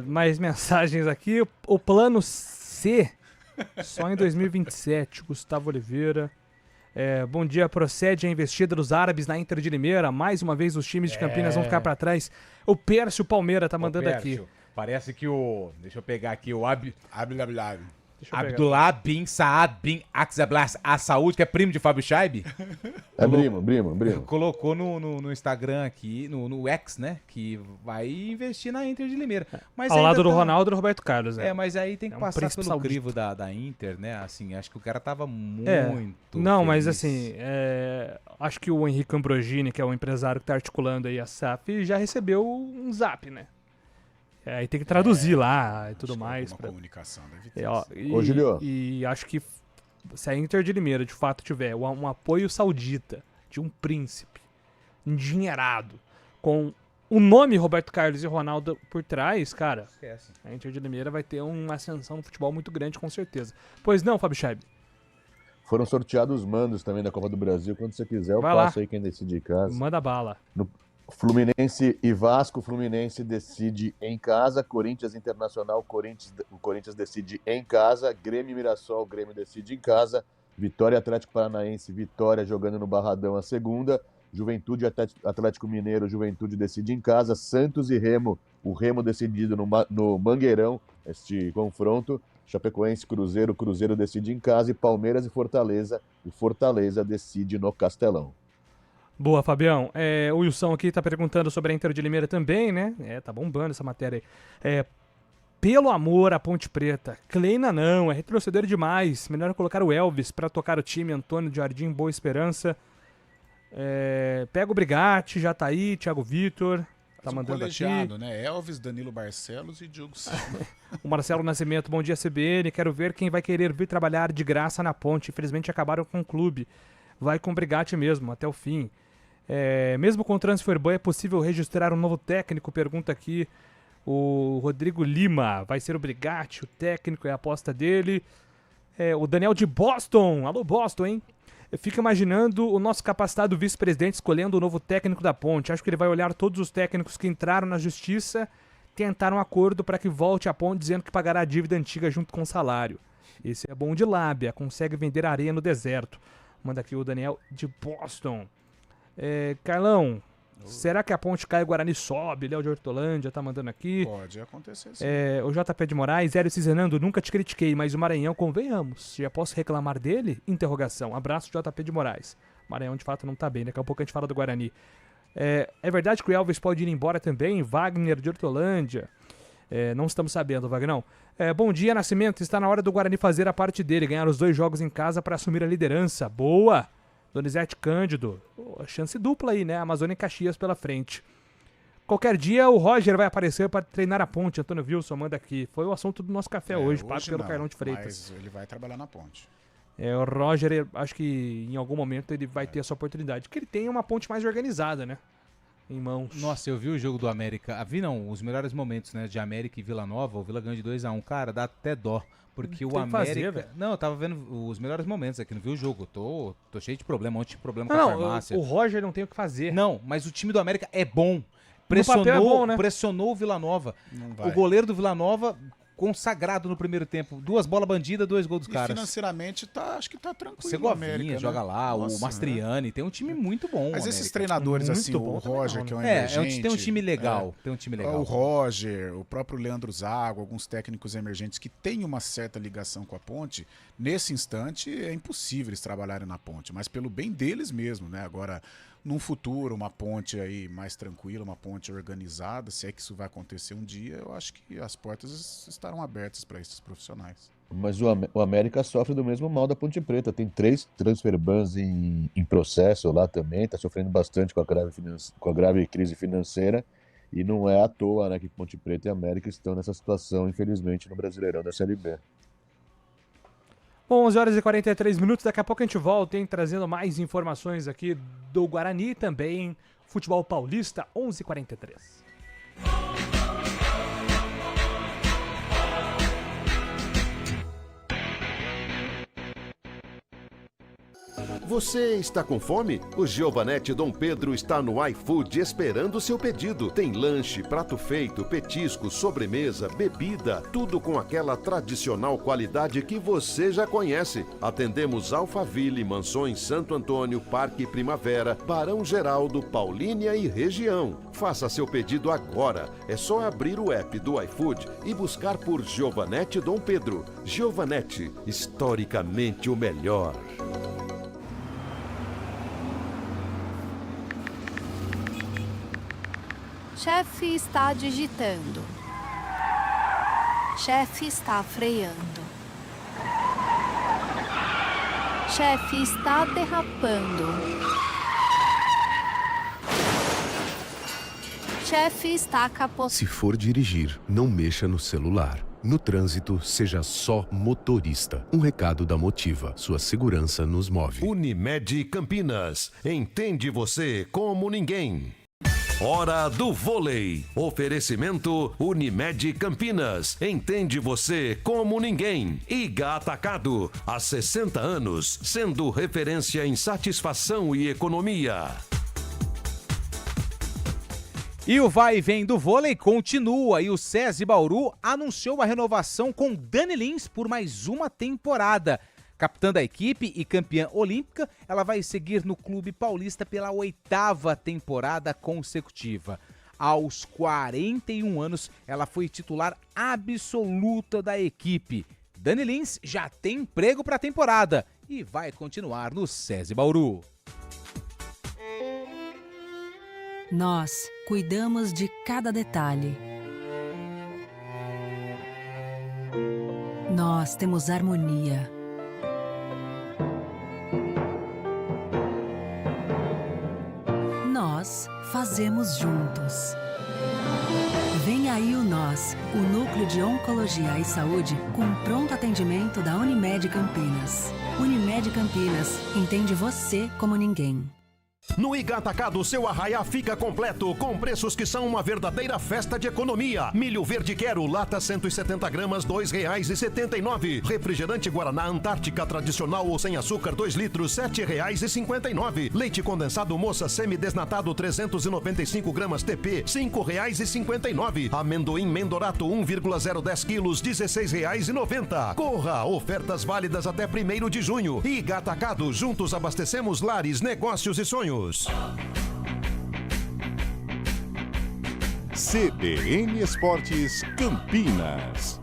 Mais mensagens aqui, o plano C, só em 2027, Gustavo Oliveira. Bom dia, procede a investida dos árabes na Inter de Limeira. Mais uma vez os times de Campinas vão ficar para trás. O Pércio Palmeira tá mandando aqui. Parece que deixa eu pegar aqui o Deixa eu pegar. Abdullah bin Saad bin Akzablas a Saúde, que é primo de Fábio Scheibe. É primo. Colocou no Instagram aqui, no X, né? Que vai investir na Inter de Limeira. Mas ao lado do Ronaldo e do Roberto Carlos, né? Mas aí tem que passar pelo saudita. crivo da Inter, né? Assim, acho que o cara tava muito Não, feliz. mas assim, acho que o Henrique Ambrogini, que é o empresário que tá articulando aí a SAF, já recebeu um zap, né? Aí tem que traduzir lá e tudo mais. Uma comunicação deve ter. Ô, Julio. E acho que se a Inter de Limeira de fato tiver um apoio saudita de um príncipe endinheirado com o nome Roberto Carlos e Ronaldo por trás, cara, Esquece. A Inter de Limeira vai ter uma ascensão no futebol muito grande, com certeza. Pois não, Fábio Scheibe? Foram sorteados os mandos também da Copa do Brasil. Quando você quiser, eu passo aí quem decide em casa. Manda bala. No Fluminense e Vasco, Fluminense decide em casa. Corinthians Internacional, o Corinthians decide em casa. Grêmio e Mirassol, Grêmio decide em casa. Vitória Atlético Paranaense, Vitória jogando no Barradão a segunda. Juventude Atlético Mineiro, Juventude decide em casa. Santos e Remo, o Remo decidido no Mangueirão, este confronto. Chapecoense, Cruzeiro, Cruzeiro decide em casa. E Palmeiras e Fortaleza, o Fortaleza decide no Castelão. Boa, Fabião. O Wilson aqui tá perguntando sobre a Inter de Limeira também, né? Tá bombando essa matéria aí. Pelo amor à Ponte Preta, Kleina não, é retroceder demais. Melhor colocar o Elvis pra tocar o time. Antônio de Jardim, Boa Esperança. Pega o Brigatti, já tá aí, Thiago Vitor. Tá mandando colegiado, aqui. né? Elvis, Danilo Barcelos e Diogo Silva. O Marcelo Nascimento, bom dia, CBN. Quero ver quem vai querer vir trabalhar de graça na Ponte. Infelizmente acabaram com o clube. Vai com o Brigatti mesmo, até o fim. Mesmo com o transfer ban, é possível registrar um novo técnico? Pergunta aqui o Rodrigo Lima. Vai ser o Brigatti, o técnico, é a aposta dele. O Daniel de Boston. Alô, Boston, hein? Fica imaginando o nosso capacitado vice-presidente escolhendo o novo técnico da Ponte. Acho que ele vai olhar todos os técnicos que entraram na justiça, tentar um acordo para que volte a Ponte, dizendo que pagará a dívida antiga junto com o salário. Esse é bom de lábia, consegue vender areia no deserto. Manda aqui o Daniel de Boston. Carlão, será que a Ponte cai, o Guarani sobe? Léo de Hortolândia tá mandando aqui. Pode acontecer, sim. O JP de Moraes, Hélio Cizenando, nunca te critiquei, mas o Maranhão, convenhamos, já posso reclamar dele? Interrogação. Abraço, JP de Moraes. O Maranhão, de fato, não tá bem, daqui a pouco a gente fala do Guarani. É verdade que o Elvis pode ir embora também? Wagner de Hortolândia. Não estamos sabendo, Wagnão. Bom dia, Nascimento. Está na hora do Guarani fazer a parte dele, ganhar os 2 jogos em casa para assumir a liderança. Boa! Donizete Cândido. Chance dupla aí, né? Amazônia e Caxias pela frente. Qualquer dia o Roger vai aparecer para treinar a Ponte. Antônio Wilson manda aqui. Foi o assunto do nosso café hoje, pago pelo Carlão de Freitas. Mas ele vai trabalhar na Ponte. O Roger, acho que em algum momento ele vai ter essa oportunidade. Porque ele tem uma Ponte mais organizada, né? Em mãos. Nossa, eu vi o jogo do América. Os melhores momentos, né? De América e Vila Nova. O Vila ganhou de 2-1. Cara, dá até dó. Porque o América... Eu tava vendo os melhores momentos aqui, não vi o jogo. Tô cheio de problema, ontem problema com a farmácia. O Roger não tem o que fazer. Não, mas o time do América é bom. Pressionou o Vila Nova. O goleiro do Vila Nova consagrado no primeiro tempo. 2 bolas bandidas, 2 gols dos caras. Financeiramente, acho que tá tranquilo. Você América, joga lá, o Mastriani, tem um time muito bom. Mas esses treinadores, assim, o Roger, que é um emergente... tem um time legal. O Roger, o próprio Leandro Zago, alguns técnicos emergentes que têm uma certa ligação com a Ponte, nesse instante é impossível eles trabalharem na Ponte, mas pelo bem deles mesmo, né? Agora, num futuro, uma Ponte aí mais tranquila, uma Ponte organizada, se é que isso vai acontecer um dia, eu acho que as portas estarão abertas para esses profissionais. Mas o América sofre do mesmo mal da Ponte Preta. Tem 3 transfer bans em processo lá também, está sofrendo bastante com a grave crise financeira. E não é à toa, né, que Ponte Preta e América estão nessa situação, infelizmente, no Brasileirão da Série B. Bom, 11h43, daqui a pouco a gente volta, hein, trazendo mais informações aqui do Guarani e também futebol paulista, 11h43. Você está com fome? O Giovanetti Dom Pedro está no iFood esperando o seu pedido. Tem lanche, prato feito, petisco, sobremesa, bebida, tudo com aquela tradicional qualidade que você já conhece. Atendemos Alphaville, Mansões Santo Antônio, Parque Primavera, Barão Geraldo, Paulínia e região. Faça seu pedido agora. É só abrir o app do iFood e buscar por Giovanetti Dom Pedro. Giovanetti, historicamente o melhor. Chefe está digitando. Chefe está freando. Chefe está derrapando. Chefe está capotando. Se for dirigir, não mexa no celular. No trânsito, seja só motorista. Um recado da Motiva. Sua segurança nos move. Unimed Campinas. Entende você como ninguém. Hora do vôlei. Oferecimento Unimed Campinas. Entende você como ninguém. Iga Atacado. Há 60 anos, sendo referência em satisfação e economia. E o vai e vem do vôlei continua e o SESI Bauru anunciou a renovação com Dani Lins por mais uma temporada. Capitã da equipe e campeã olímpica, ela vai seguir no Clube Paulista pela 8ª temporada consecutiva. Aos 41 anos, ela foi titular absoluta da equipe. Dani Lins já tem emprego para a temporada e vai continuar no SESI Bauru. Nós cuidamos de cada detalhe. Nós temos harmonia. Nós fazemos juntos. Vem aí o Nós, o Núcleo de Oncologia e Saúde com pronto atendimento da Unimed Campinas. Unimed Campinas, entende você como ninguém. No Iga Atacado, seu arraiá fica completo, com preços que são uma verdadeira festa de economia. Milho verde quero, lata 170 gramas, R$ 2,79. Refrigerante Guaraná Antártica tradicional ou sem açúcar, 2 litros, R$ 7,59. Leite condensado Moça semidesnatado, 395 gramas TP, R$ 5,59. Amendoim Mendorato, 1,010 quilos, R$ 16,90. Corra, ofertas válidas até 1º de junho. Iga Atacado, juntos abastecemos lares, negócios e sonhos. CBN Esportes Campinas.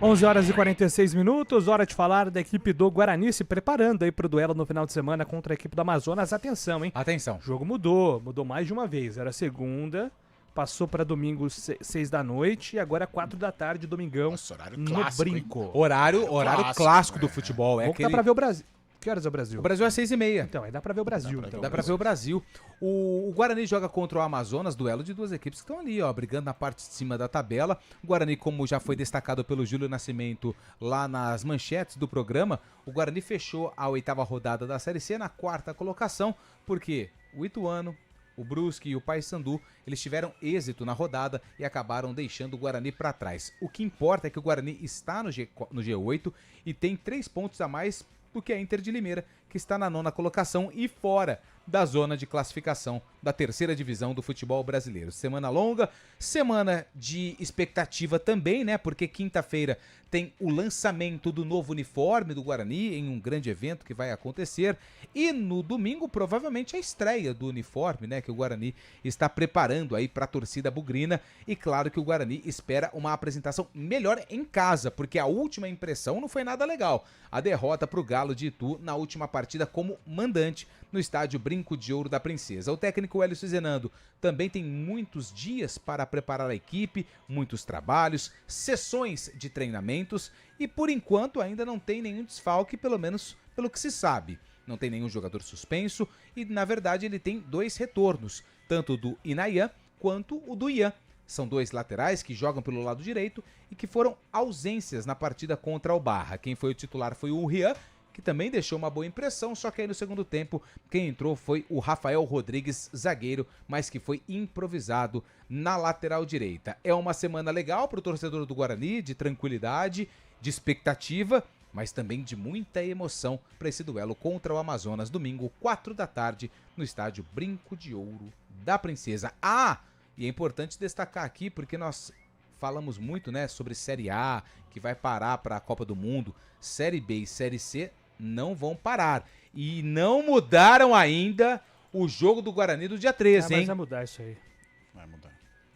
Horas e 46 minutos, hora de falar da equipe do Guarani se preparando aí para o duelo no final de semana contra a equipe do Amazonas. Atenção, hein? Atenção. O jogo mudou mais de uma vez. Era segunda, passou para domingo 6 da noite e agora 4 da tarde, domingão. Nossa, horário no clássico, Brinco. hein? Horário clássico do futebol. Vamos aquele... Dá pra ver o Brasil. Que horas é o Brasil? O Brasil é 6h30. Então, aí dá pra ver o Brasil. Dá pra ver o Brasil. O Guarani joga contra o Amazonas, duelo de duas equipes que estão ali, ó, brigando na parte de cima da tabela. O Guarani, como já foi destacado pelo Júlio Nascimento lá nas manchetes do programa, o Guarani fechou a 8ª rodada da Série C na 4ª colocação, porque o Ituano, o Brusque e o Paysandu, eles tiveram êxito na rodada e acabaram deixando o Guarani para trás. O que importa é que o Guarani está no G8 e tem 3 pontos a mais do que a Inter de Limeira, que está na 9ª colocação e fora da zona de classificação da 3ª divisão do futebol brasileiro. Semana longa, semana de expectativa também, né? Porque quinta-feira tem o lançamento do novo uniforme do Guarani em um grande evento que vai acontecer. E no domingo, provavelmente, a estreia do uniforme, né? Que o Guarani está preparando aí para a torcida bugrina. E claro que o Guarani espera uma apresentação melhor em casa, porque a última impressão não foi nada legal. A derrota para o Galo de Itu na última partida como mandante no estádio Brinco de Ouro da Princesa. O técnico Hélio Cizenando também tem muitos dias para preparar a equipe, muitos trabalhos, sessões de treinamentos e por enquanto ainda não tem nenhum desfalque, pelo menos pelo que se sabe. Não tem nenhum jogador suspenso e na verdade ele tem 2 retornos, tanto do Inayan quanto o do Ian. São 2 laterais que jogam pelo lado direito e que foram ausências na partida contra o Barra. Quem foi o titular foi o Rian, que também deixou uma boa impressão, só que aí no segundo tempo quem entrou foi o Rafael Rodrigues, zagueiro, mas que foi improvisado na lateral direita. É uma semana legal para o torcedor do Guarani, de tranquilidade, de expectativa, mas também de muita emoção para esse duelo contra o Amazonas, domingo, 4 da tarde, no estádio Brinco de Ouro da Princesa. E é importante destacar aqui, porque nós falamos muito, né, sobre Série A, que vai parar para a Copa do Mundo. Série B e Série C não vão parar. E não mudaram ainda o jogo do Guarani do dia 13, hein? Mas vai mudar isso aí. Vai mudar.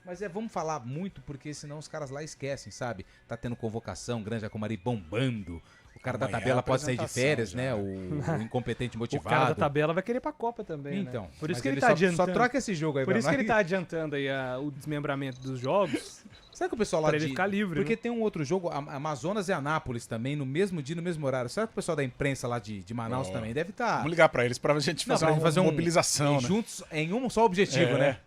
Mas vamos falar muito, porque senão os caras lá esquecem, sabe? Tá tendo convocação, Granja Comari bombando. O cara da tabela pode sair de férias, né? O incompetente motivado. O cara da tabela vai querer ir pra Copa também, então, né? Por isso mas que ele ele tá adiantando. só troca esse jogo aí. Por isso que ele tá adiantando aí o desmembramento dos jogos. Será que o pessoal lá pra ele ficar livre, Porque né? tem um outro jogo, Amazonas e Anápolis também, no mesmo dia, no mesmo horário. Será que o pessoal da imprensa lá de Manaus também deve estar... Vamos ligar pra eles pra gente fazer uma mobilização, né? Juntos em um só objetivo, né?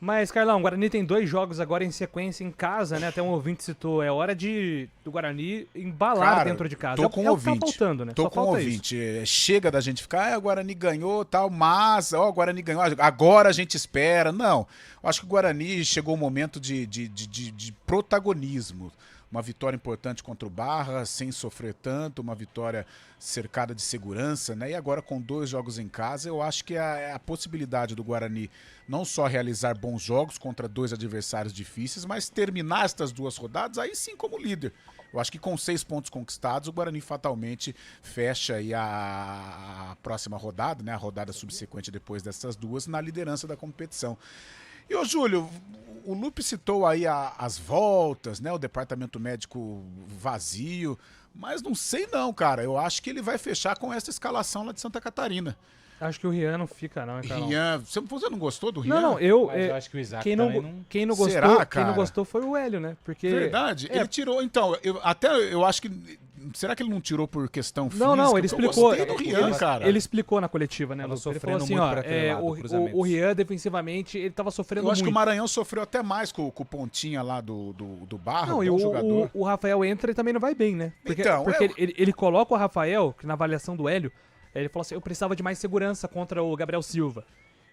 Mas, Carlão, o Guarani tem 2 jogos agora em sequência em casa, né? Até um ouvinte citou, é hora do Guarani embalar, cara, dentro de casa. Tô com ouvinte. Tá faltando, né? Tô só com ouvinte. Chega da gente ficar, o Guarani ganhou tal, mas, o Guarani ganhou, agora a gente espera. Não, eu acho que o Guarani chegou o momento de protagonismo. Uma vitória importante contra o Barra, sem sofrer tanto, uma vitória cercada de segurança, né? E agora com 2 jogos em casa, eu acho que a possibilidade do Guarani não só realizar bons jogos contra 2 adversários difíceis, mas terminar estas 2 rodadas aí sim como líder. Eu acho que com 6 pontos conquistados, o Guarani fatalmente fecha aí a próxima rodada, né? A rodada subsequente depois dessas 2, na liderança da competição. E, ô Júlio, o Lupe citou aí as voltas, né? O departamento médico vazio, mas não sei não, cara. Eu acho que ele vai fechar com essa escalação lá de Santa Catarina. Acho que o Rian não fica, não, Carlão. Rian, você não gostou do Rian? Não, eu acho que o Isaac quem não gostou, Será, quem não gostou foi o Hélio, né? Porque verdade, ele tirou, então, eu acho que será que ele não tirou por questão física? Não, ele explicou. Do Rian, cara. Ele explicou na coletiva, né? Ele falou assim, o Rian defensivamente, ele tava sofrendo muito. Eu acho que o Maranhão sofreu até mais com o pontinha lá do Barra, não, o jogador. O Rafael entra e também não vai bem, né? Porque então, ele coloca o Rafael, que na avaliação do Hélio, ele falou assim, eu precisava de mais segurança contra o Gabriel Silva.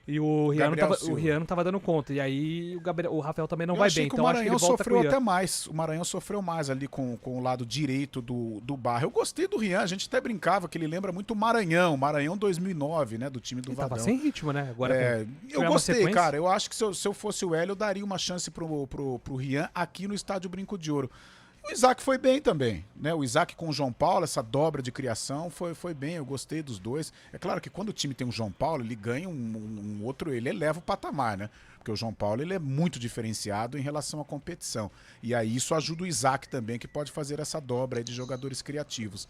E o Rian não tava dando conta. E aí o Rafael também não vai bem. Então acho que ele sofreu até mais. O Maranhão sofreu mais ali com o lado direito do Barra. Eu gostei do Rian, a gente até brincava que ele lembra muito o Maranhão 2009, né? Do time do Vadão. Tava sem ritmo, né? Agora eu gostei, cara. Eu acho que se eu fosse o Hélio, eu daria uma chance pro Rian aqui no estádio Brinco de Ouro. O Isaac foi bem também, né? O Isaac com o João Paulo, essa dobra de criação, foi bem, eu gostei dos dois. É claro que quando o time tem o João Paulo, ele ganha um outro, ele eleva o patamar, né? Porque o João Paulo, ele é muito diferenciado em relação à competição. E aí isso ajuda o Isaac também, que pode fazer essa dobra aí de jogadores criativos.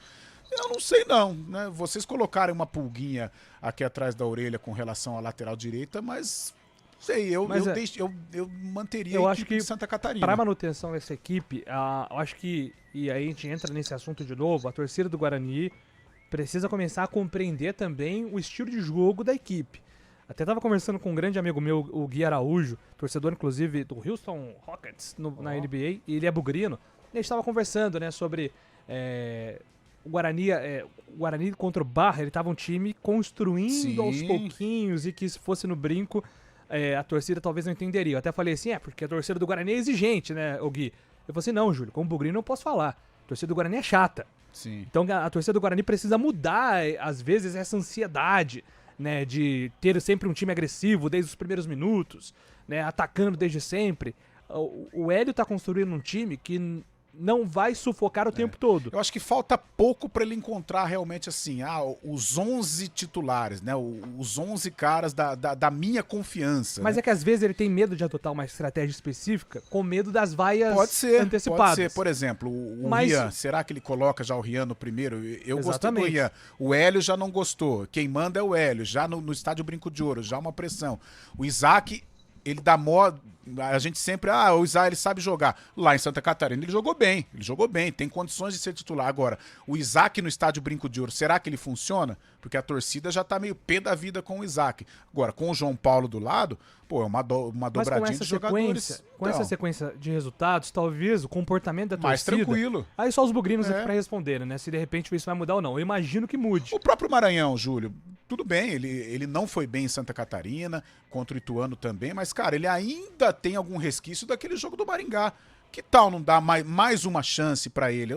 Eu não sei não, né? Vocês colocarem uma pulguinha aqui atrás da orelha com relação à lateral direita, mas... Sei, eu manteria a equipe de Santa Catarina. Para a manutenção dessa equipe, eu acho que, e aí a gente entra nesse assunto de novo, a torcida do Guarani precisa começar a compreender também o estilo de jogo da equipe. Até estava conversando com um grande amigo meu, o Gui Araújo, torcedor inclusive do Houston Rockets na NBA, e ele é bugrino. E a gente estava conversando, né, sobre o Guarani contra o Barra, ele estava um time construindo aos pouquinhos e que se fosse no brinco... a torcida talvez não entenderia. Eu até falei assim, porque a torcida do Guarani é exigente, né, o Gui? Eu falei assim, não, Júlio, como bugrino não posso falar. A torcida do Guarani é chata. Sim. Então a torcida do Guarani precisa mudar, às vezes, essa ansiedade, né, de ter sempre um time agressivo desde os primeiros minutos, né, atacando desde sempre. O Hélio tá construindo um time que não vai sufocar o tempo todo. Eu acho que falta pouco para ele encontrar realmente assim, os 11 titulares, né? Os 11 caras da minha confiança. Mas né? É que às vezes ele tem medo de adotar uma estratégia específica com medo das vaias antecipadas. Pode ser, por exemplo, o Rian, será que ele coloca já o Rian no primeiro? Eu gostei do Rian. O Hélio já não gostou. Quem manda é o Hélio, já no estádio Brinco de Ouro, já uma pressão. O Isaac, ele dá A gente sempre, o Isaac ele sabe jogar. Lá em Santa Catarina ele jogou bem, tem condições de ser titular. Agora, o Isaac no estádio Brinco de Ouro, será que ele funciona? Porque a torcida já tá meio pé da vida com o Isaac. Agora, com o João Paulo do lado, pô, é uma dobradinha de jogadores. Com essa sequência de resultados, talvez o comportamento da torcida... Mais tranquilo. Aí só os bugrinos aqui pra responderem, né? Se de repente isso vai mudar ou não. Eu imagino que mude. O próprio Maranhão, Júlio, tudo bem, ele não foi bem em Santa Catarina, contra o Ituano também, mas, cara, ele ainda tem algum resquício daquele jogo do Maringá. Que tal não dar mais uma chance pra ele?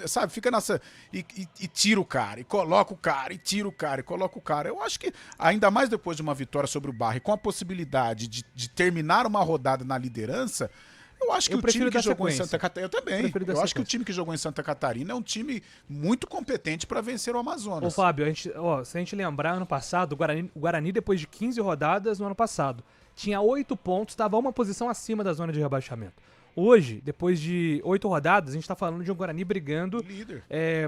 Sabe, fica nessa... E tira o cara, e coloca o cara, e tira o cara, e coloca o cara. Eu acho que, ainda mais depois de uma vitória sobre o Barra, e com a possibilidade de terminar uma rodada na liderança, eu acho que o time que jogou em Santa Catarina... Eu também. Eu acho que o time que jogou em Santa Catarina é um time muito competente pra vencer o Amazonas. Ô, Fábio, se a gente lembrar, ano passado, o Guarani, depois de 15 rodadas no ano passado, tinha 8 pontos, estava uma posição acima da zona de rebaixamento. Hoje, depois de 8 rodadas, a gente tá falando de um Guarani brigando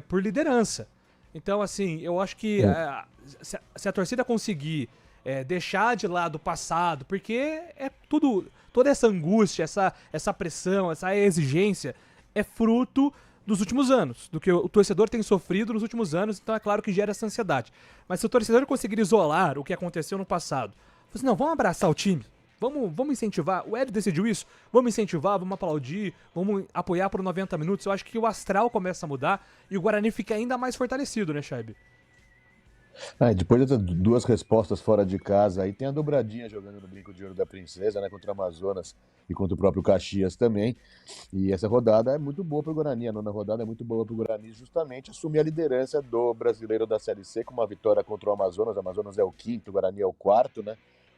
por liderança. Então, assim, eu acho que se a torcida conseguir deixar de lado o passado, porque toda essa angústia, essa pressão, essa exigência é fruto dos últimos anos, do que o torcedor tem sofrido nos últimos anos, então é claro que gera essa ansiedade. Mas se o torcedor conseguir isolar o que aconteceu no passado, assim, não, vamos abraçar o time. Vamos incentivar. O Hélio decidiu isso. Vamos incentivar, vamos aplaudir, vamos apoiar por 90 minutos. Eu acho que o astral começa a mudar e o Guarani fica ainda mais fortalecido, né, Chaib? Depois dessas 2 respostas fora de casa, aí tem a dobradinha jogando no Brinco de Ouro da Princesa, né, contra o Amazonas e contra o próprio Caxias também. E essa rodada é muito boa para o Guarani, a 9ª rodada é muito boa para o Guarani, justamente assumir a liderança do brasileiro da Série C com uma vitória contra o Amazonas. O Amazonas é o 5º, o Guarani é o 4º, né?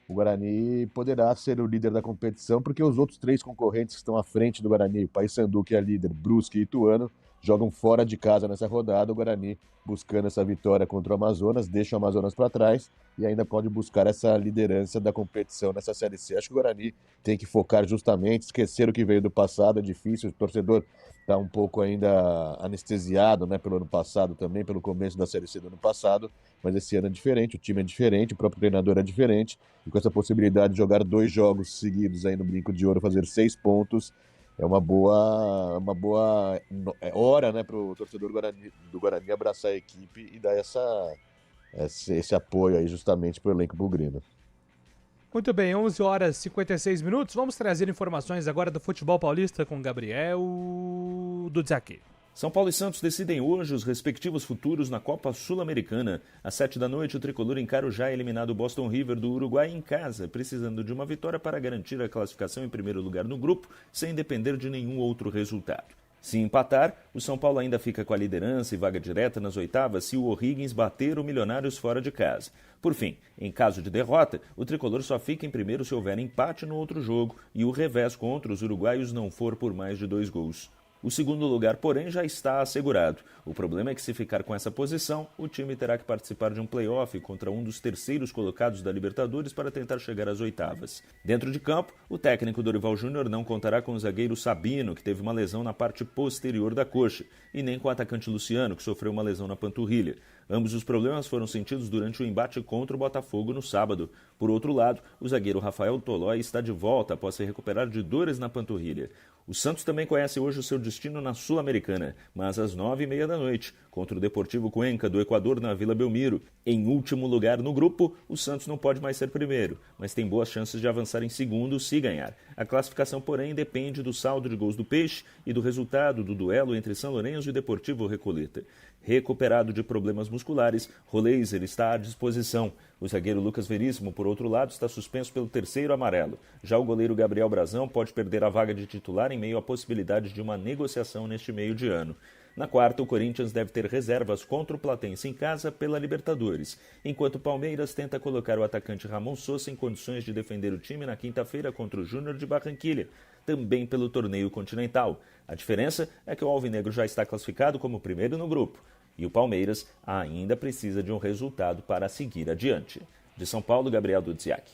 O Guarani poderá ser o líder da competição, porque os outros 3 concorrentes que estão à frente do Guarani, o Paysandu, que é líder, Brusque e Ituano, jogam fora de casa nessa rodada. O Guarani buscando essa vitória contra o Amazonas, deixa o Amazonas para trás e ainda pode buscar essa liderança da competição nessa Série C. Acho que o Guarani tem que focar justamente, esquecer o que veio do passado, é difícil, o torcedor está um pouco ainda anestesiado, né, pelo ano passado também, pelo começo da Série C do ano passado, mas esse ano é diferente, o time é diferente, o próprio treinador é diferente, e com essa possibilidade de jogar 2 jogos seguidos aí no Brinco de Ouro, fazer 6 pontos, é uma boa hora, né, para o torcedor do Guarani abraçar a equipe e dar esse apoio aí justamente para o elenco bugrino. Muito bem, 11 horas e 56 minutos. Vamos trazer informações agora do futebol paulista com Gabriel Dudziak. São Paulo e Santos decidem hoje os respectivos futuros na Copa Sul-Americana. Às 7h, o tricolor encara o já eliminado Boston River do Uruguai em casa, precisando de uma vitória para garantir a classificação em primeiro lugar no grupo, sem depender de nenhum outro resultado. Se empatar, o São Paulo ainda fica com a liderança e vaga direta nas oitavas se o O'Higgins bater o Milionários fora de casa. Por fim, em caso de derrota, o tricolor só fica em primeiro se houver empate no outro jogo e o revés contra os uruguaios não for por mais de 2 gols. O segundo lugar, porém, já está assegurado. O problema é que, se ficar com essa posição, o time terá que participar de um play-off contra um dos terceiros colocados da Libertadores para tentar chegar às oitavas. Dentro de campo, o técnico Dorival Júnior não contará com o zagueiro Sabino, que teve uma lesão na parte posterior da coxa, e nem com o atacante Luciano, que sofreu uma lesão na panturrilha. Ambos os problemas foram sentidos durante o embate contra o Botafogo no sábado. Por outro lado, o zagueiro Rafael Tolói está de volta após se recuperar de dores na panturrilha. O Santos também conhece hoje o seu destino na Sul-Americana, mas às 9h30, contra o Deportivo Cuenca do Equador na Vila Belmiro. Em último lugar no grupo, o Santos não pode mais ser primeiro, mas tem boas chances de avançar em segundo se ganhar. A classificação, porém, depende do saldo de gols do Peixe e do resultado do duelo entre São Lourenço e Deportivo Recoleta. Recuperado de problemas musculares, Roleiser está à disposição. O zagueiro Lucas Veríssimo, por outro lado, está suspenso pelo 3º amarelo. Já o goleiro Gabriel Brazão pode perder a vaga de titular em meio à possibilidade de uma negociação neste meio de ano. Na quarta, o Corinthians deve ter reservas contra o Platense em casa pela Libertadores, enquanto o Palmeiras tenta colocar o atacante Ramon Sosa em condições de defender o time na quinta-feira contra o Júnior de Barranquilha, também pelo torneio continental. A diferença é que o Alvinegro já está classificado como primeiro no grupo, e o Palmeiras ainda precisa de um resultado para seguir adiante. De São Paulo, Gabriel Dudziak.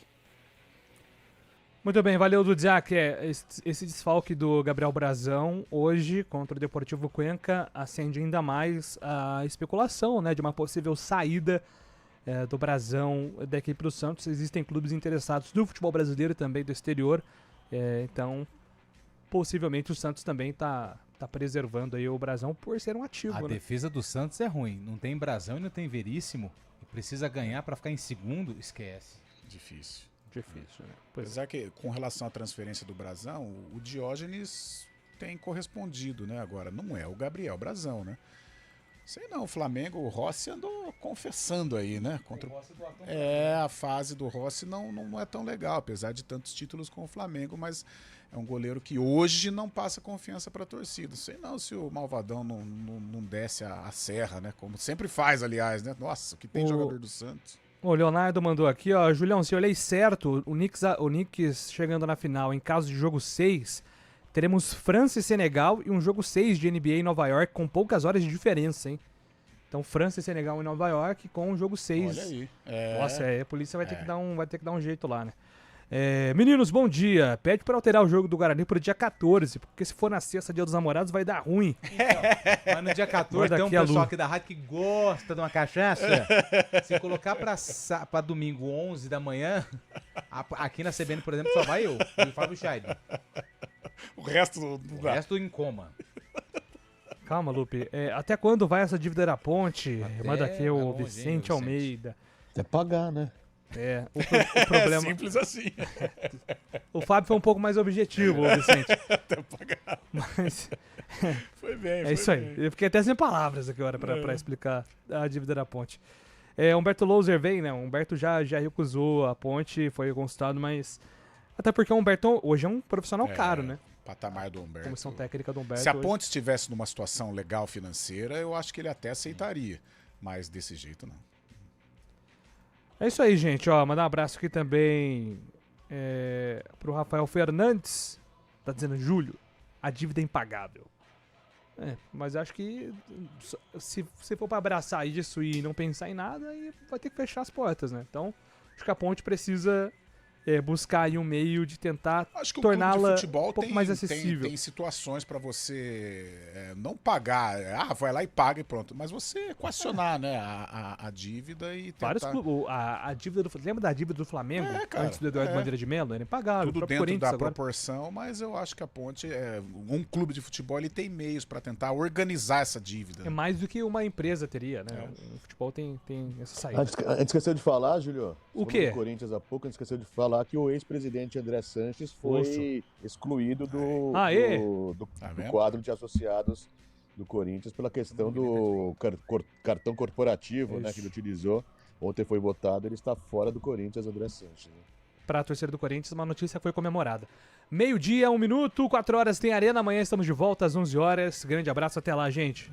Muito bem, valeu, Dudziak. Esse desfalque do Gabriel Brazão hoje contra o Deportivo Cuenca acende ainda mais a especulação, né, de uma possível saída do Brazão da equipe do Santos. Existem clubes interessados do futebol brasileiro e também do exterior Então, possivelmente o Santos também tá preservando aí o Brasão por ser um ativo. A né? defesa do Santos é ruim. Não tem Brasão e não tem Veríssimo. E precisa ganhar para ficar em segundo, esquece. Difícil. Né? Apesar que, com relação à transferência do Brasão, o Diógenes tem correspondido, né? Agora, não é o Gabriel Brasão, né? Sei não, o Flamengo, o Rossi andou confessando aí, né? A fase do Rossi não é tão legal, apesar de tantos títulos com o Flamengo, mas é um goleiro que hoje não passa confiança para a torcida. Sei não se o Malvadão não desce a serra, né? Como sempre faz, aliás, né? Nossa, que tem jogador do Santos. O Leonardo mandou aqui, ó, Julião, se eu olhei certo, o Knicks chegando na final, em caso de jogo 6, teremos França e Senegal e um jogo 6 de NBA em Nova York com poucas horas de diferença, hein? Então, França e Senegal em Nova York com o jogo 6. Olha aí. Nossa, a polícia vai ter que dar um jeito lá, né? Meninos, bom dia. Pede pra alterar o jogo do Guarani pro dia 14, porque se for na sexta, dia dos namorados, vai dar ruim. Mas no dia 14 tem um pessoal aqui da rádio que gosta de uma cachaça. Se colocar pra domingo 11 da manhã, aqui na CBN, por exemplo, só vai eu e o Fábio Scheid. O resto em coma. Calma, Lupe. Até quando vai essa dívida da ponte? Manda aqui o Vicente Almeida. Até pagar, né? O problema... É simples assim. O Fábio foi um pouco mais objetivo, Vicente. Até pagar. Mas... Foi bem, É isso aí. Eu fiquei até sem palavras aqui agora pra explicar a dívida da ponte. Humberto Louser vem, né? O Humberto já recusou a ponte, foi consultado, mas... Até porque o Humberto hoje é um profissional caro, né? Patamar do Humberto. Comissão técnica do Humberto. Se a ponte estivesse numa situação legal financeira, eu acho que ele até aceitaria. Mas desse jeito, não. É isso aí, gente. Ó, mandar um abraço aqui também pro Rafael Fernandes. Tá dizendo, Júlio, a dívida é impagável. Mas acho que se você for pra abraçar isso e não pensar em nada, aí vai ter que fechar as portas, né? Então, acho que a ponte precisa buscar aí um meio de tentar torná-la um pouco mais acessível. Tem situações para você não pagar, vai lá e paga e pronto, mas você equacionar, né, a dívida e tentar... Vários clubes, a dívida lembra da dívida do Flamengo antes do Eduardo Bandeira de Melo? Ele pagava. Tudo dentro da proporção, mas eu acho que a ponte, um clube de futebol, ele tem meios para tentar organizar essa dívida. É mais do que uma empresa teria, né? O futebol tem essa saída. A gente esqueceu de falar, Júlio. O quê? Do Corinthians há pouco, a gente esqueceu de falar que o ex-presidente André Sanches foi excluído do quadro de associados do Corinthians pela questão do cartão corporativo, né, que ele utilizou. Ontem foi votado, ele está fora do Corinthians, André Sanches. Né? Para a torcida do Corinthians, uma notícia foi comemorada. 12:01, 4 horas tem Arena, amanhã estamos de volta às 11 horas. Grande abraço, até lá, gente.